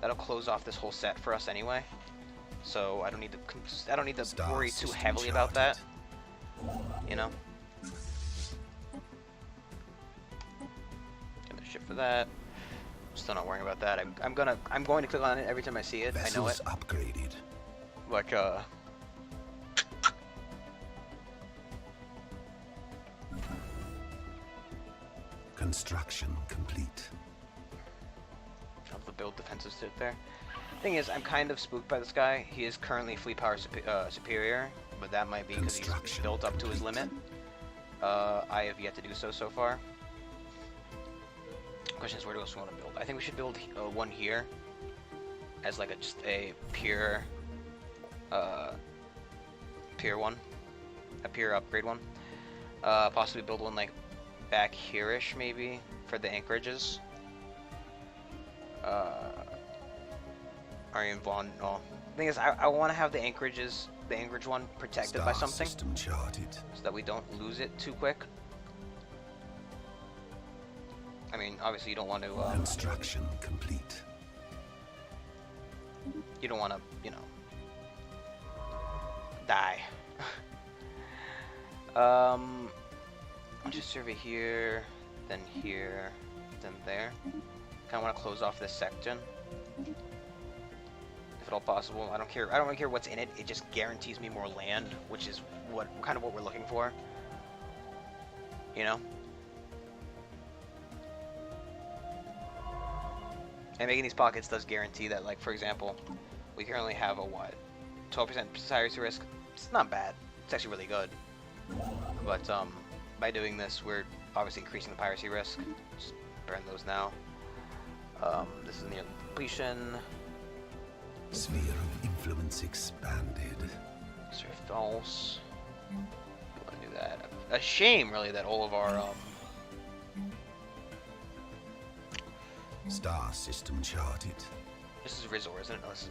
That'll close off this whole set for us anyway. So I don't need to worry too heavily about that. You know? Gonna ship for that. Still not worrying about that. I'm going to click on it every time I see it. Vessels I know it. upgraded. Like Construction complete. of the build defenses sit there. Thing is, I'm kind of spooked by this guy. He is currently fleet power superior, but that might be because he's built up to his limit. I have yet to do so far. Question is, where else do we want to build? I think we should build one here as like just a pure upgrade one. Possibly build one like back here-ish maybe for the anchorages. Arian Vaughn. No. The thing is, I want to have the anchorage one protected by something, system charted. so that we don't lose it too quick. I mean, obviously you don't want to. Construction complete. You don't want to, you know, die. I'll just survey here, then there. Kind of want to close off this section, if at all possible. I don't care. I don't really care what's in it. It just guarantees me more land, which is what we're looking for. You know. And making these pockets does guarantee that, like, for example, we currently have a, what, 12% piracy risk. It's not bad. It's actually really good. But, by doing this, we're obviously increasing the piracy risk. Just burn those now. This is near completion. Sphere of influence expanded. Sir false. We want to do that. A shame, really, that all of our, Star system charted. This is Rizor, isn't it? No, this is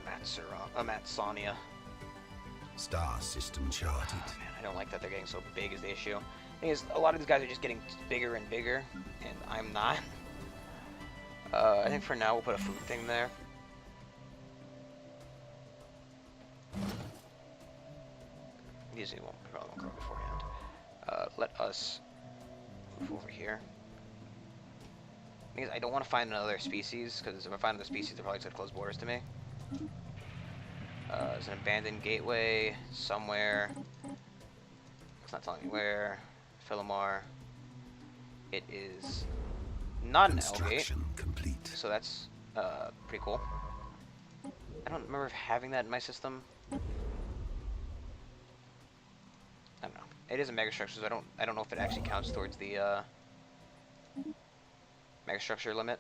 Matsonia. Star system charted. Oh, man, I don't like that they're getting so big is the issue. Thing is, a lot of these guys are just getting bigger and bigger, and I'm not. I think for now we'll put a food thing there. These probably won't grow beforehand. Let us move over here. Thing is, I don't want to find another species, because if I find another species, they're probably going to close borders to me. There's an abandoned gateway somewhere. It's not telling me where. Philomar. It is not an L-gate, complete. so that's pretty cool. I don't remember having that in my system. I don't know. It is a megastructure, so I don't know if it actually counts towards the megastructure limit.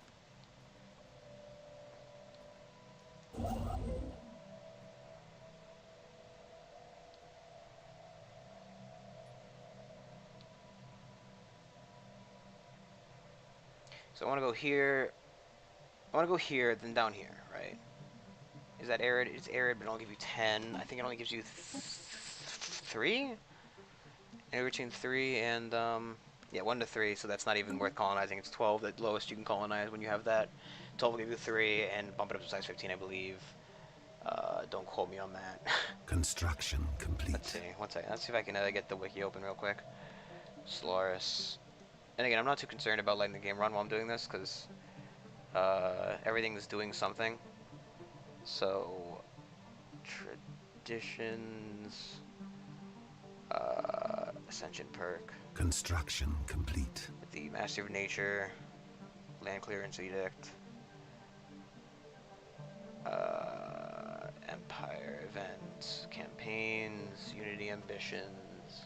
So I want to go here. I want to go here, then down here, right? Is that arid? It's arid, but it'll give you 10. I think it only gives you 3? Anywhere between 3 and, yeah, 1 to 3, so that's not even worth colonizing. It's 12, the lowest you can colonize when you have that. 12 will give you 3, and bump it up to size 15, I believe. Don't quote me on that. Construction complete. Let's see, one second. Let's see if I can get the wiki open real quick. Stellaris. And again, I'm not too concerned about letting the game run while I'm doing this, because everything's doing something. So, traditions, ascension perk. Construction complete. The Master of Nature, Land Clearance Edict, Empire Events, Campaigns, Unity Ambitions,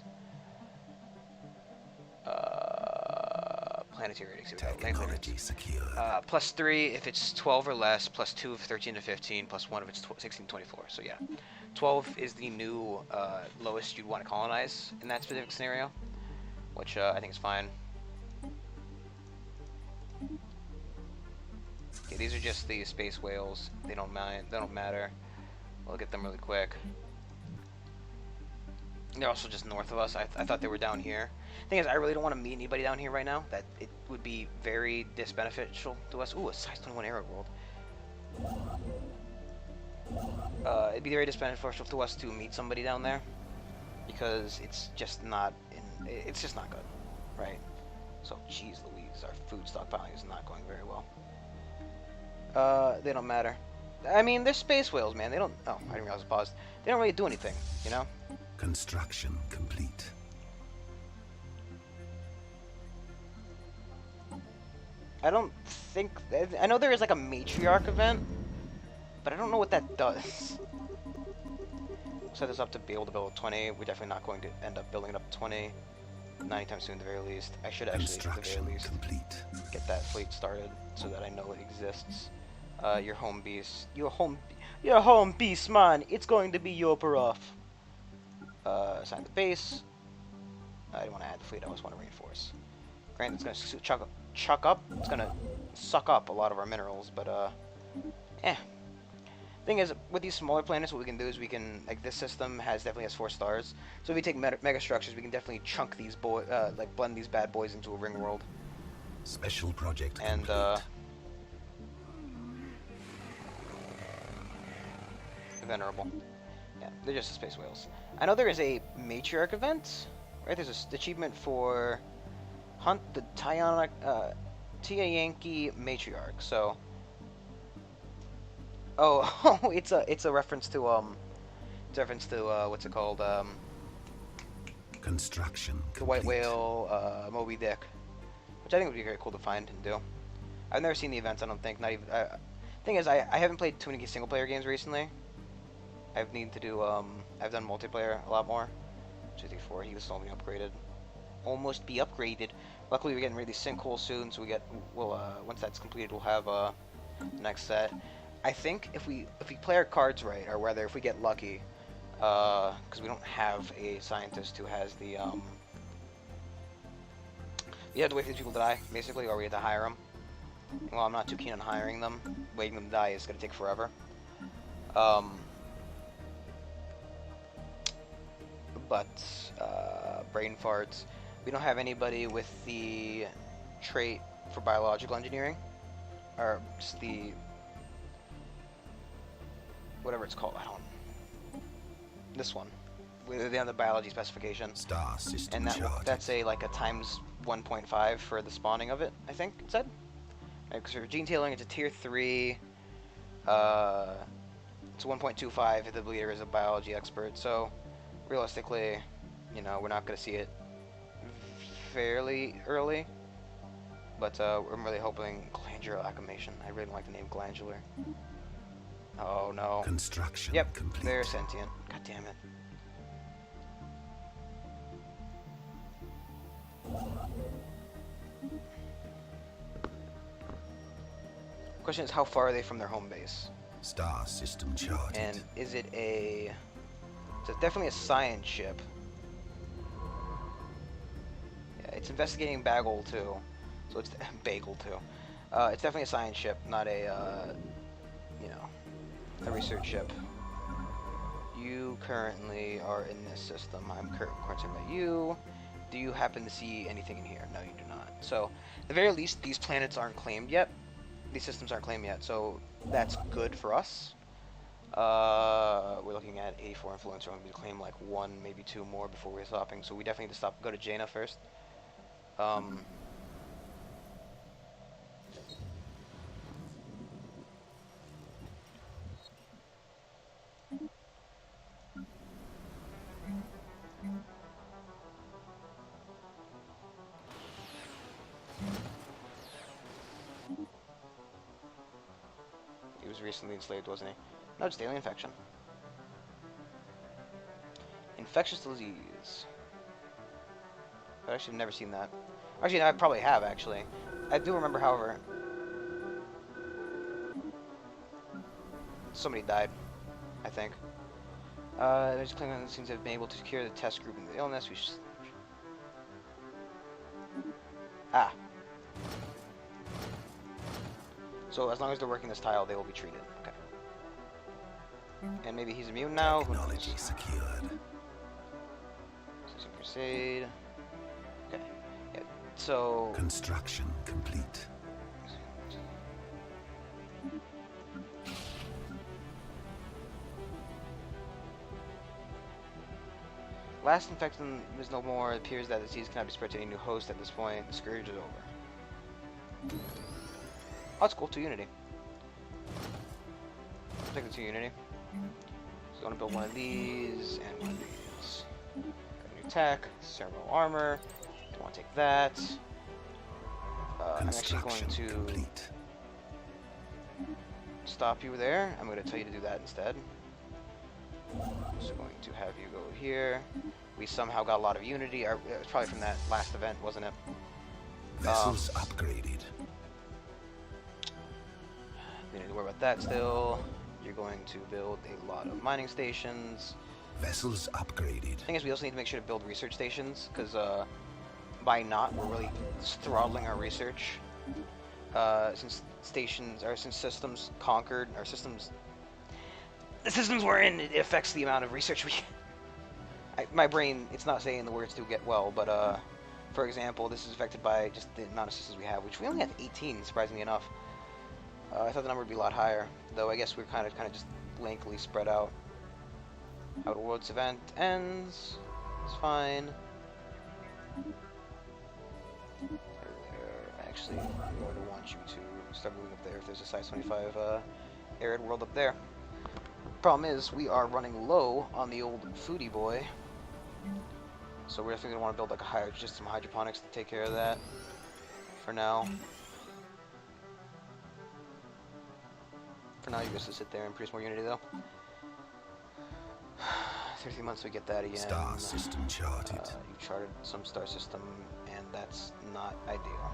Planetary Edicts. Technology secure. +3 if it's 12 or less, +2 if 13 to 15, +1 if it's 16 to 24. So yeah, 12 is the new lowest you'd want to colonize in that specific scenario, which I think is fine. Okay, these are just the space whales. They don't matter. We'll get them really quick. They're also just north of us. I thought they were down here. Thing is, I really don't want to meet anybody down here right now. That it would be very disbeneficial to us. Ooh, a size 21 arrow world. It'd be very disbeneficial to us to meet somebody down there, because it's just not it's just not good, right? So, geez Louise, our food stockpiling is not going very well. They don't matter. I mean, they're space whales, man. They don't. Oh, I didn't realize I paused. They don't really do anything, you know. Construction complete. I don't think... I know there is like a matriarch event, but I don't know what that does. Set this up to be able to build 20. We're definitely not going to end up building it up to 20. Not anytime soon, at the very least. I should actually, at the very least, get that fleet started so that I know it exists. Your home beast. Your home beast, man. It's going to be Yoparov. Assign the base. I didn't want to add the fleet. I just want to reinforce. Granted, it's going to chuck up. It's going to suck up a lot of our minerals, but Thing is, with these smaller planets, what we can do is we can, like, this system definitely has 4 stars. So if we take mega structures, we can definitely chunk these like blend these bad boys into a ring world. Special project and venerable. Yeah, they're just the space whales. I know there is a matriarch event, right? There's an achievement for hunt the Tia Yankee matriarch. So, oh, it's a reference to what's it called? Construction complete. The white whale, Moby Dick, which I think would be very cool to find and do. I've never seen the events. I don't think. Not even. Thing is, I haven't played too many single player games recently. I've done multiplayer a lot more. 234, he was only upgraded. Almost be upgraded. Luckily, we're getting rid of these sinkholes soon, so once that's completed, we'll have the next set. I think if we play our cards right, or rather, if we get lucky, because we don't have a scientist who has the you have to wait for these people to die, basically, or we have to hire them. Well, I'm not too keen on hiring them. Waiting them to die is going to take forever. Um, but brain farts. We don't have anybody with the trait for biological engineering, or just the whatever it's called. I don't. This one. They have the biology specification, Star system and charted. that's a like a times 1.5 for the spawning of it. I think it said. Because for gene tailoring, it's a tier 3. It's 1.25 if the leader is a biology expert. So realistically, you know, we're not going to see it fairly early. But I'm really hoping glandular acclimation. I really don't like the name glandular. Oh no. Construction Yep, complete. they're sentient. God damn it. Question is, how far are they from their home base? Star system charted. And is it a... So it's definitely a science ship. Yeah, it's investigating Bagel 2. So it's... Bagel 2. It's definitely a science ship, not a, you know, a research ship. You currently are in this system. I'm concerned about you. Do you happen to see anything in here? No, you do not. So, at the very least, these planets aren't claimed yet. These systems aren't claimed yet, so that's good for us. We're looking at 84 influence. We're going to claim like 1, maybe 2 more before we're stopping. So we definitely need to stop. Go to Jaina first. He was recently enslaved, wasn't he? No, just daily infection. Infectious disease. I've actually never seen that. Actually, no, I probably have, actually. I do remember, however, somebody died, I think. There's a claim that seems to have been able to cure the test group in the illness. We should... Ah. So as long as they're working this tile, they will be treated. Okay. And maybe he's immune now. Technology secured. Citizen Crusade. Okay. Yeah. So. Construction complete. Last infection is no more. It appears that the disease cannot be spread to any new host at this point. The scourge is over. Oh, that's cool. 2 Unity. I'll take the 2 Unity. So I want to build one of these and one of these. Got a new tech, cerebral armor. Don't want to take that. I'm actually going to complete. stop you there. I'm going to tell you to do that instead. So going to have you go here. We somehow got a lot of Unity. It was probably from that last event, wasn't it? Vessels upgraded. We need to worry about that still. You're going to build a lot of mining stations. Vessels upgraded. Thing is, we also need to make sure to build research stations, because by not, we're really throttling our research. Since systems conquered, or systems... The systems we're in, it affects the amount of research we... my brain, it's not saying the words to get well, but for example, this is affected by just the amount of systems we have, which we only have 18, surprisingly enough. I thought the number would be a lot higher, though I guess we're kind of just blankly spread out. Outer Worlds event ends. It's fine. Actually, I'm going to want you to start moving up there if there's a size 25 arid world up there. Problem is, we are running low on the old foodie boy. So we're definitely going to want to build like a just some hydroponics to take care of that for now. For now, you guys just sit there and produce more Unity, though. 30 months we get that again. Star system charted. You charted some star system, and that's not ideal.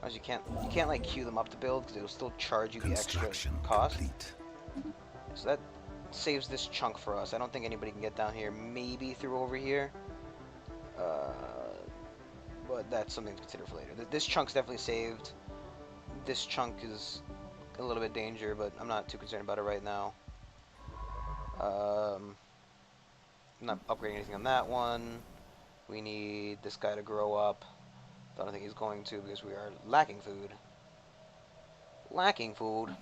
As you can't like queue them up to build because it'll still charge you the extra cost. Complete. So that saves this chunk for us. I don't think anybody can get down here. Maybe through over here. But that's something to consider for later. This chunk's definitely saved. This chunk is a little bit danger, but I'm not too concerned about it right now. I'm not upgrading anything on that one. We need this guy to grow up. I don't think he's going to because we are lacking food. Lacking food.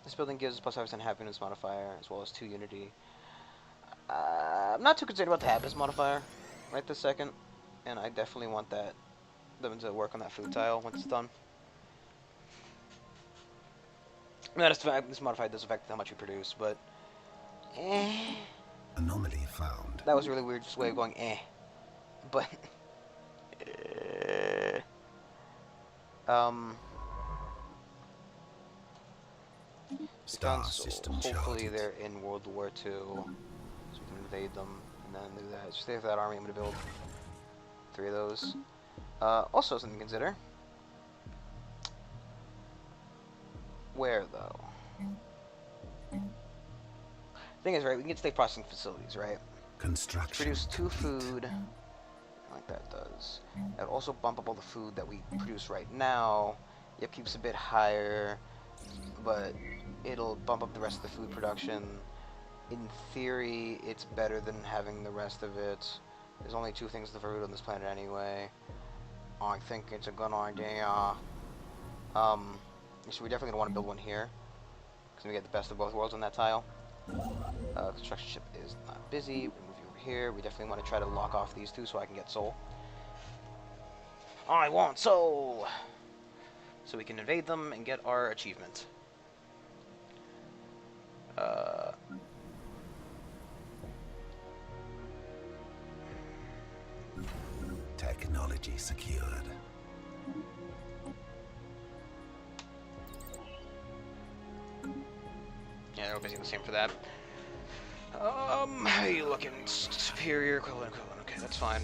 This building gives us plus 5% happiness modifier as well as 2 unity. I'm not too concerned about the happiness modifier right this second, and I definitely want them to work on that food tile once it's done. This modifier does affect how much we produce, but Anomaly found. that was a really weird way of going but Star system hopefully charted. they're in World War II, so we can invade them and then do that. Just stay for that army. I'm gonna build 3 of those. Also something to consider. Where though? Thing is, right, we can get safe processing facilities, right? Construction Produce 2 complete. food, like that does. That would also bump up all the food that we produce right now. It keeps a bit higher, but it'll bump up the rest of the food production. In theory, it's better than having the rest of it. There's only 2 things to food on this planet anyway. I think it's a good idea. So we definitely gonna want to build one here, because we get the best of both worlds on that tile. Construction ship is not busy. We move you over here. We definitely want to try to lock off these 2 so I can get soul. I want soul! So we can invade them and get our achievement. Technology secured. Yeah, they're basically the same for that. How are you looking? Superior, equivalent. Okay, that's fine.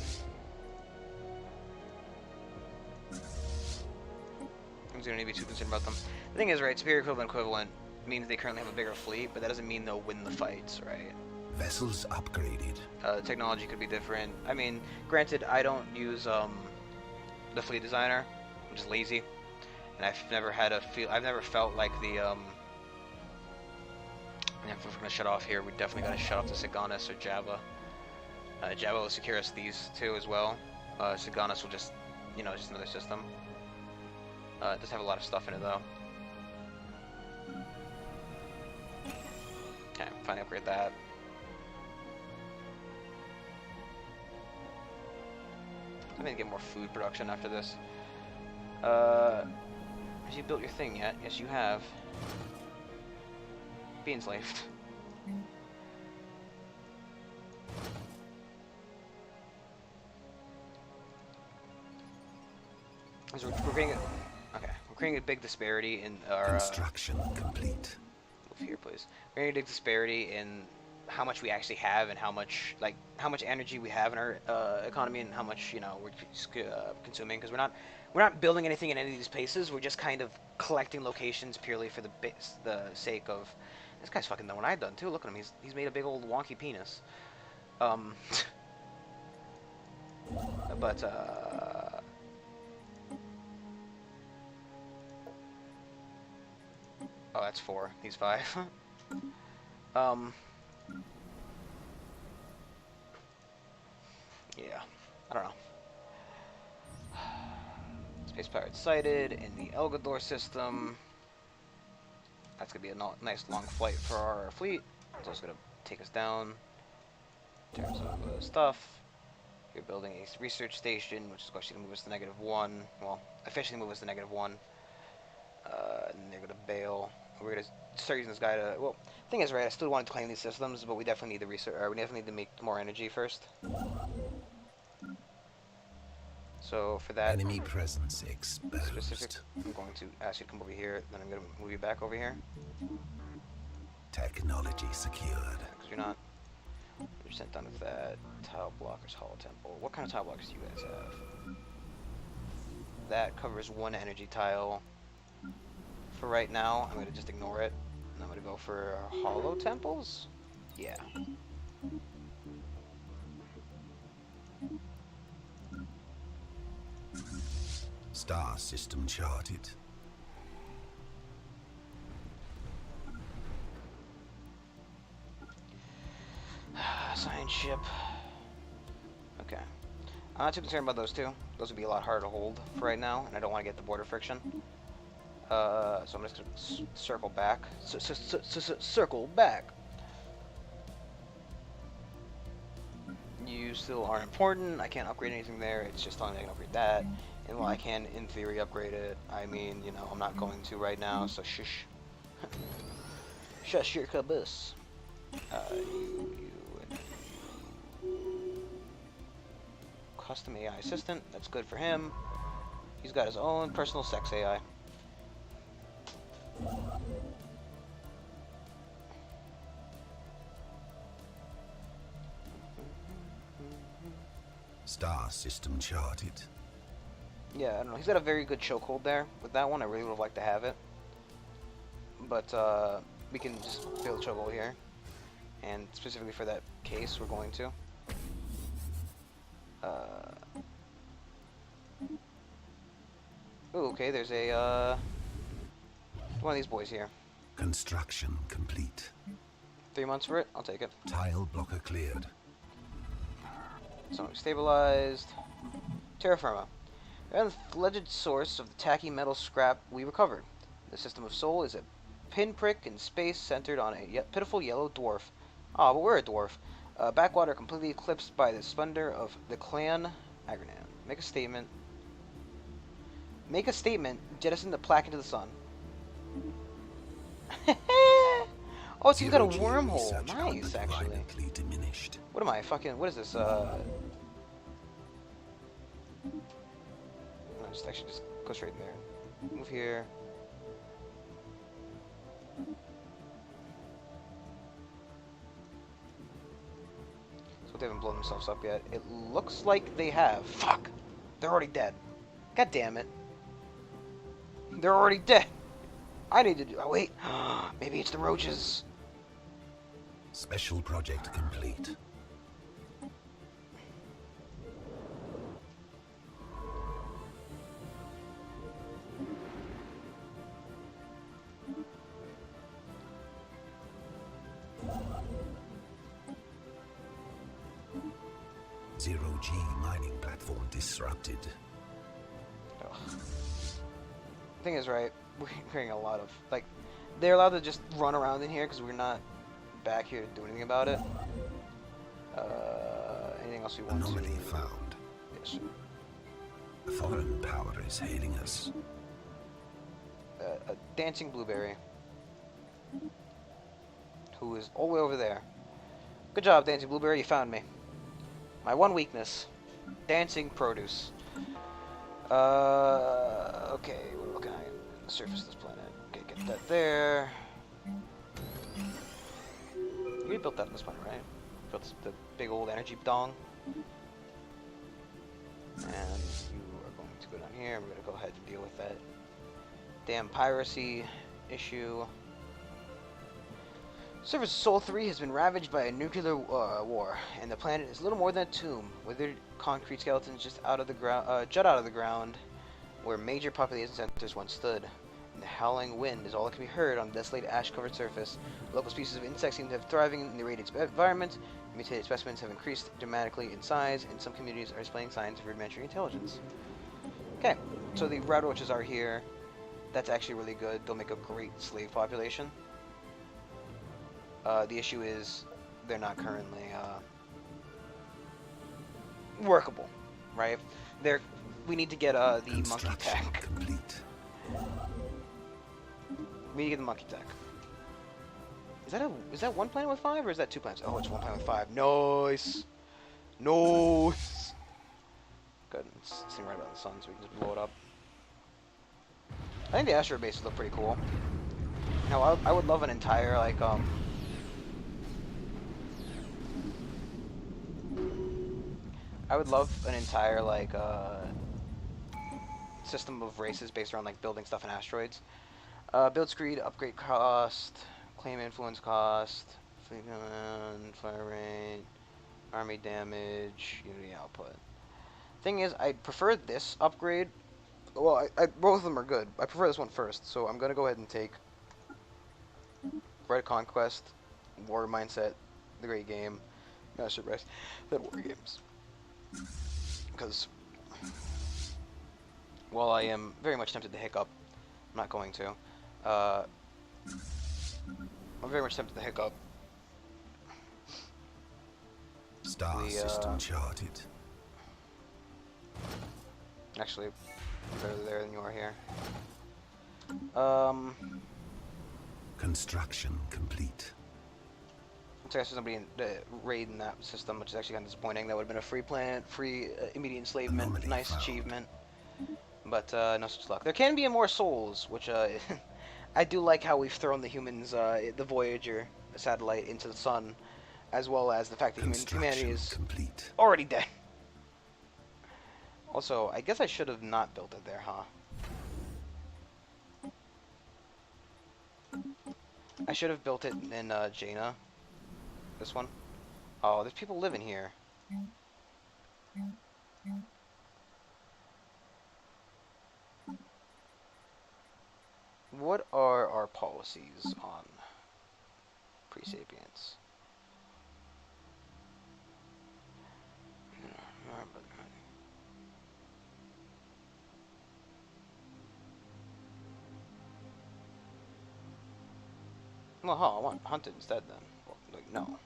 I'm gonna need to be too concerned about them. The thing is, right, superior, equivalent means they currently have a bigger fleet, but that doesn't mean they'll win the fights, right? Vessels upgraded. Technology could be different. I mean, granted, I don't use the fleet designer. I'm just lazy, and I've never felt like the And if we're gonna shut off here, we definitely gotta shut off the Siganis or Java. Java will secure us these 2 as well. Siganis will just, just another system. It does have a lot of stuff in it though. Okay, finally upgrade that. I'm gonna get more food production after this. Have you built your thing yet? Yes, you have. Be enslaved. So we're creating we're creating a big disparity in our Construction complete. move here, please. We're creating a big disparity in how much we actually have and how much energy we have in our economy and how much we're consuming, because we're not building anything in any of these places. We're just kind of collecting locations purely for the sake of. This guy's fucking done what I've done too. Look at him. He's made a big old wonky penis. But oh, that's 4. He's 5. Yeah. I don't know. Space pirate sighted in the Elgador system. That's going to be a nice long flight for our fleet. It's also going to take us down in terms of stuff. You're building a research station, which is going to move us to -1. Well, officially move us to -1. And they're going to bail. We're going to start using this guy to... Well, thing is, right, I still wanted to claim these systems, but we definitely need the research... we definitely need to make more energy first. So for that Enemy presence exposed. specific, I'm going to ask you to come over here, then I'm going to move you back over here. Technology secured. Because you're not You're sent down with that. Tile blockers, hollow temple. What kind of tile blockers do you guys have? That covers one energy tile. For right now, I'm going to just ignore it. And I'm going to go for hollow temples? Yeah. Star system charted. Science ship. Okay. I'm not too concerned about those two. Those would be a lot harder to hold for right now, and I don't want to get the border friction. So I'm just going to circle back. Circle back. You still are important. I can't upgrade anything there. It's just telling me I can upgrade that. And while I can, in theory, upgrade it, I mean, you know, I'm not going to right now, so shush. Shush your caboose. Custom AI assistant. That's good for him. He's got his own personal sex AI. Star system charted. Yeah, I don't know. He's got a very good chokehold there. With that one, I really would have liked to have it. But we can just build chokehold here. And specifically for that case, we're going to. Ooh, okay, there's a one of these boys here. Construction complete. 3 months for it? I'll take it. Tile blocker cleared. So stabilized. Terra firma. And the alleged source of the tacky metal scrap we recovered. The system of Sol is a pinprick in space centered on a pitiful yellow dwarf. Ah, but we're a dwarf. Backwater completely eclipsed by the splendor of the clan Agranan. Make a statement. Make a statement. Jettison the plaque into the sun. Oh, so you got a wormhole. Nice, actually. Diminished. What am I fucking? What is this? Just actually just go straight in there. Move here. So they haven't blown themselves up yet. It looks like they have. Fuck! They're already dead. God damn it. They're already dead. I need to do. Oh wait. Maybe it's the roaches. Special project complete. Zero-G mining platform disrupted. Ugh. Thing is, right, we're hearing a lot of, like, they're allowed to just run around in here because we're not back here to do anything about it. Anything else we want Anomaly to... found. Yes, sir. A foreign power is hailing us. A dancing blueberry. Who is all the way over there. Good job, dancing blueberry, you found me. My one weakness. Dancing produce. Okay, we're looking at the surface of this planet. Okay, get that there. You built that on this planet, right? Built the big old energy dong. And you are going to go down here. We're going to go ahead and deal with that damn piracy issue. Surface of Sol 3 has been ravaged by a nuclear war, and the planet is little more than a tomb. Withered concrete skeletons just out of the ground, jut out of the ground, where major population centers once stood. And the howling wind is all that can be heard on the desolate ash-covered surface. Local species of insects seem to have thriving in the irradiated environment. Mutated specimens have increased dramatically in size, and some communities are displaying signs of rudimentary intelligence. Okay, so the red roaches are here. That's actually really good. They'll make a great slave population. The issue is they're not currently workable, right? We need to get the monkey tech. Complete. We need to get the monkey tech. Is that one planet with 5 or is that 2 planets? Oh, it's one planet with 5. Nice, nice. Good. It's sitting right about the sun, so we can just blow it up. I think the asteroid bases look pretty cool. Now, I would love an entire like I would love an entire like system of races based around like building stuff in asteroids. Build speed, upgrade cost, claim influence cost, fleet command, fire rate, army damage, unity output. Thing is, I prefer this upgrade. Well, both of them are good. I prefer this one first, so I'm gonna go ahead and take Red Conquest, War Mindset, the Great Game, Master Race, then War Games. Because while I am very much tempted to hiccup, I'm not going to. I'm very much tempted to hiccup. Star system charted. Actually, better there than you are here. Construction complete. So I guess there's nobody in raid in that system, which is actually kind of disappointing. That would have been a free planet, free immediate enslavement, Anomaly nice found. achievement. But no such luck. There can be more souls, which I do like how we've thrown the humans, the Voyager satellite, into the sun, as well as the fact that humanity is complete. already dead. Also, I guess I should have not built it there, huh? I should have built it in Jaina. This one. Oh, there's people living here. What are our policies on pre-sapients? Well, huh, I want hunted instead then. Well, like, no.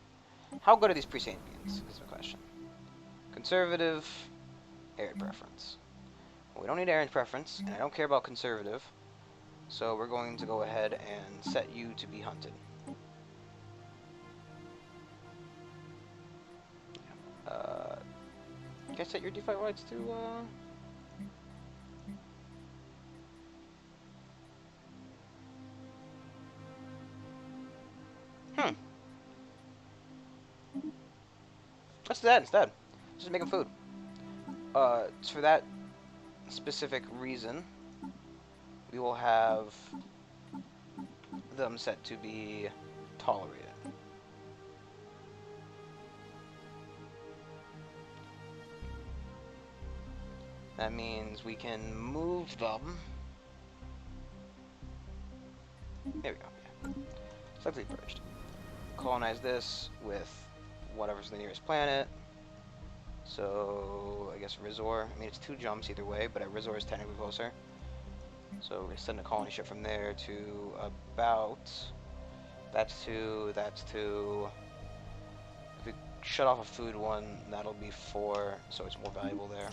How good are these pre-sapients is the question. Conservative, arid preference. Well, we don't need arid preference, and I don't care about conservative. So we're going to go ahead and set you to be hunted. Can I set your default rights to, Let's do that instead. Just making food. It's for that specific reason, we will have them set to be tolerated. That means we can move them. There we go. Yeah. Slightly purged. Colonize this with whatever's the nearest planet. So, I guess Rizor. I mean, it's 2 jumps either way, but Rizor is technically closer. So, we're going to send a colony ship from there to about... That's 2, that's 2. If we shut off a food one, that'll be 4, so it's more valuable there.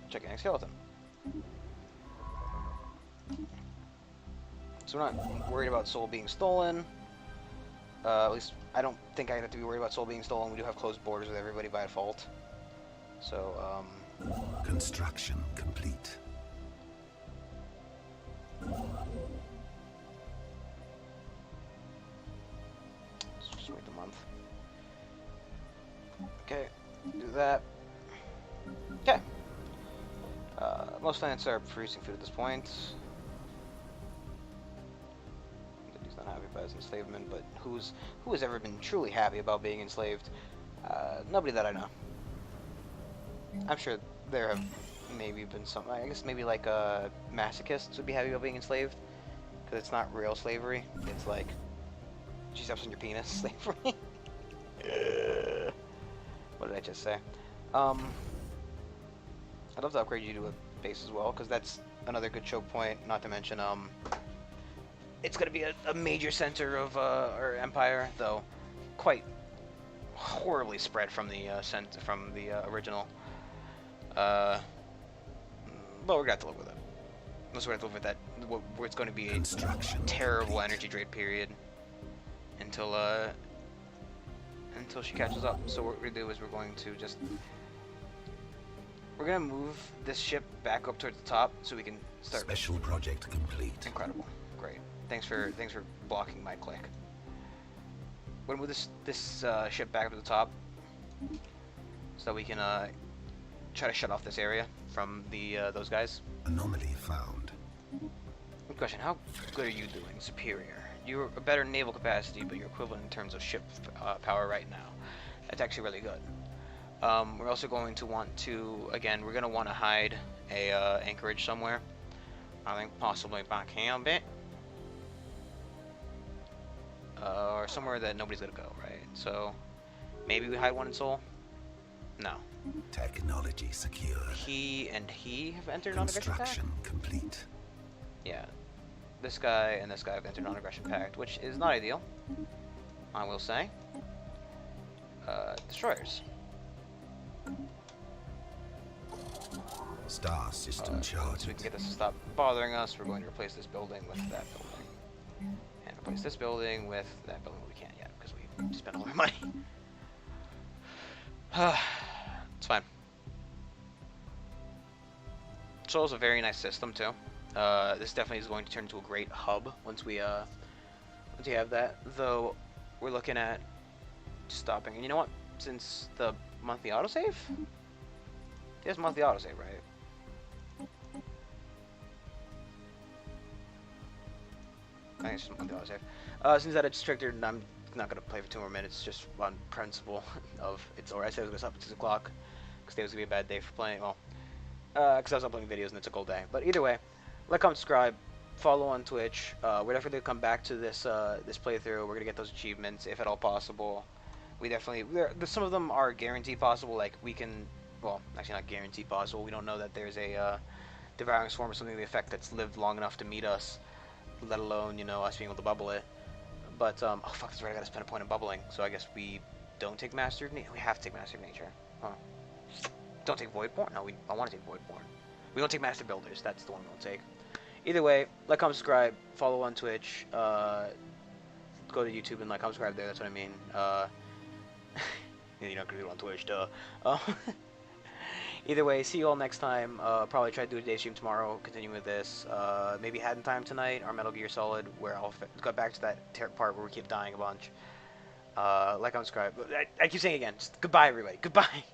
Gigantic skeleton. So we're not worried about soul being stolen. At least I don't think I have to be worried about soul being stolen. We do have closed borders with everybody by default. So, Construction complete. let's just wait a month. Okay, do that. Okay. Most planets are producing food at this point. He's not happy about his enslavement, but who has ever been truly happy about being enslaved? Nobody that I know. I'm sure there have maybe been some. I guess maybe like masochists would be happy about being enslaved, because it's not real slavery. It's like she steps on your penis slavery. What did I just say? I'd love to upgrade you to a base as well, because that's another good choke point. Not to mention, it's going to be a major center of our empire, though quite horribly spread from the original. But we're going to have to live with it. Unless we're going to live with that, where it's going to be a terrible energy drain period until she catches up. So what we're going to do is we're going to just... We're going to move this ship back up towards the top so we can start... Special project complete. Incredible. Great. Thanks for blocking my click. we're gonna move this ship back up to the top so that we can try to shut off this area from the those guys. Anomaly found. Good question. How good are you doing? Superior. You're a better naval capacity, but you're equivalent in terms of ship power right now. That's actually really good. We're also going to want to, again, we're going to want to hide a anchorage somewhere. I think possibly back here a bit. Or somewhere that nobody's going to go, right? So, maybe we hide one in Seoul? No. Technology secured. He have entered non-aggression pact? Construction complete. Yeah. This guy and this guy have entered non-aggression pact, which is not ideal, I will say. Destroyers. Star system charged. So we can get this to stop bothering us, we're going to replace this building with that building. And replace this building with that building. We can't yet, because we spent all our money. It's fine. Seoul's a very nice system, too. This definitely is going to turn into a great hub once we have that. Though, we're looking at stopping. And you know what? Since the monthly autosave? It has monthly autosave, right? I think it's just monthly autosave. Since that it's triggered, I'm not going to play for 2 more minutes, just on principle of it's alright. I said I was going to stop at 6 o'clock, because today was going to be a bad day for playing. Well, because I was uploading videos and it's a cold day. But either way, like, comment, subscribe, follow on Twitch. We're definitely going to come back to this this playthrough. We're going to get those achievements, if at all possible. We definitely, some of them are guaranteed possible, like we can, well, actually not guaranteed possible. We don't know that there's a devouring swarm or something to the effect that's lived long enough to meet us, let alone, you know, us being able to bubble it. But, oh fuck, that's right, I gotta spend a point in bubbling, so I guess we don't take Master of Nature. We have to take Master of Nature. Huh. Don't take Voidborn? No, I want to take Voidborn. We don't take Master Builders, that's the one we won't take. Either way, like, comment, subscribe, follow on Twitch, go to YouTube and like, comment, subscribe there, that's what I mean. You're not gonna do it on Twitch, duh. Either way, see you all next time. Probably try to do a day stream tomorrow, continue with this. Maybe Had in Time tonight, or Metal Gear Solid, where I'll go back to that part where we keep dying a bunch. Like, comment, subscribe. I keep saying again, just goodbye, everybody. Goodbye.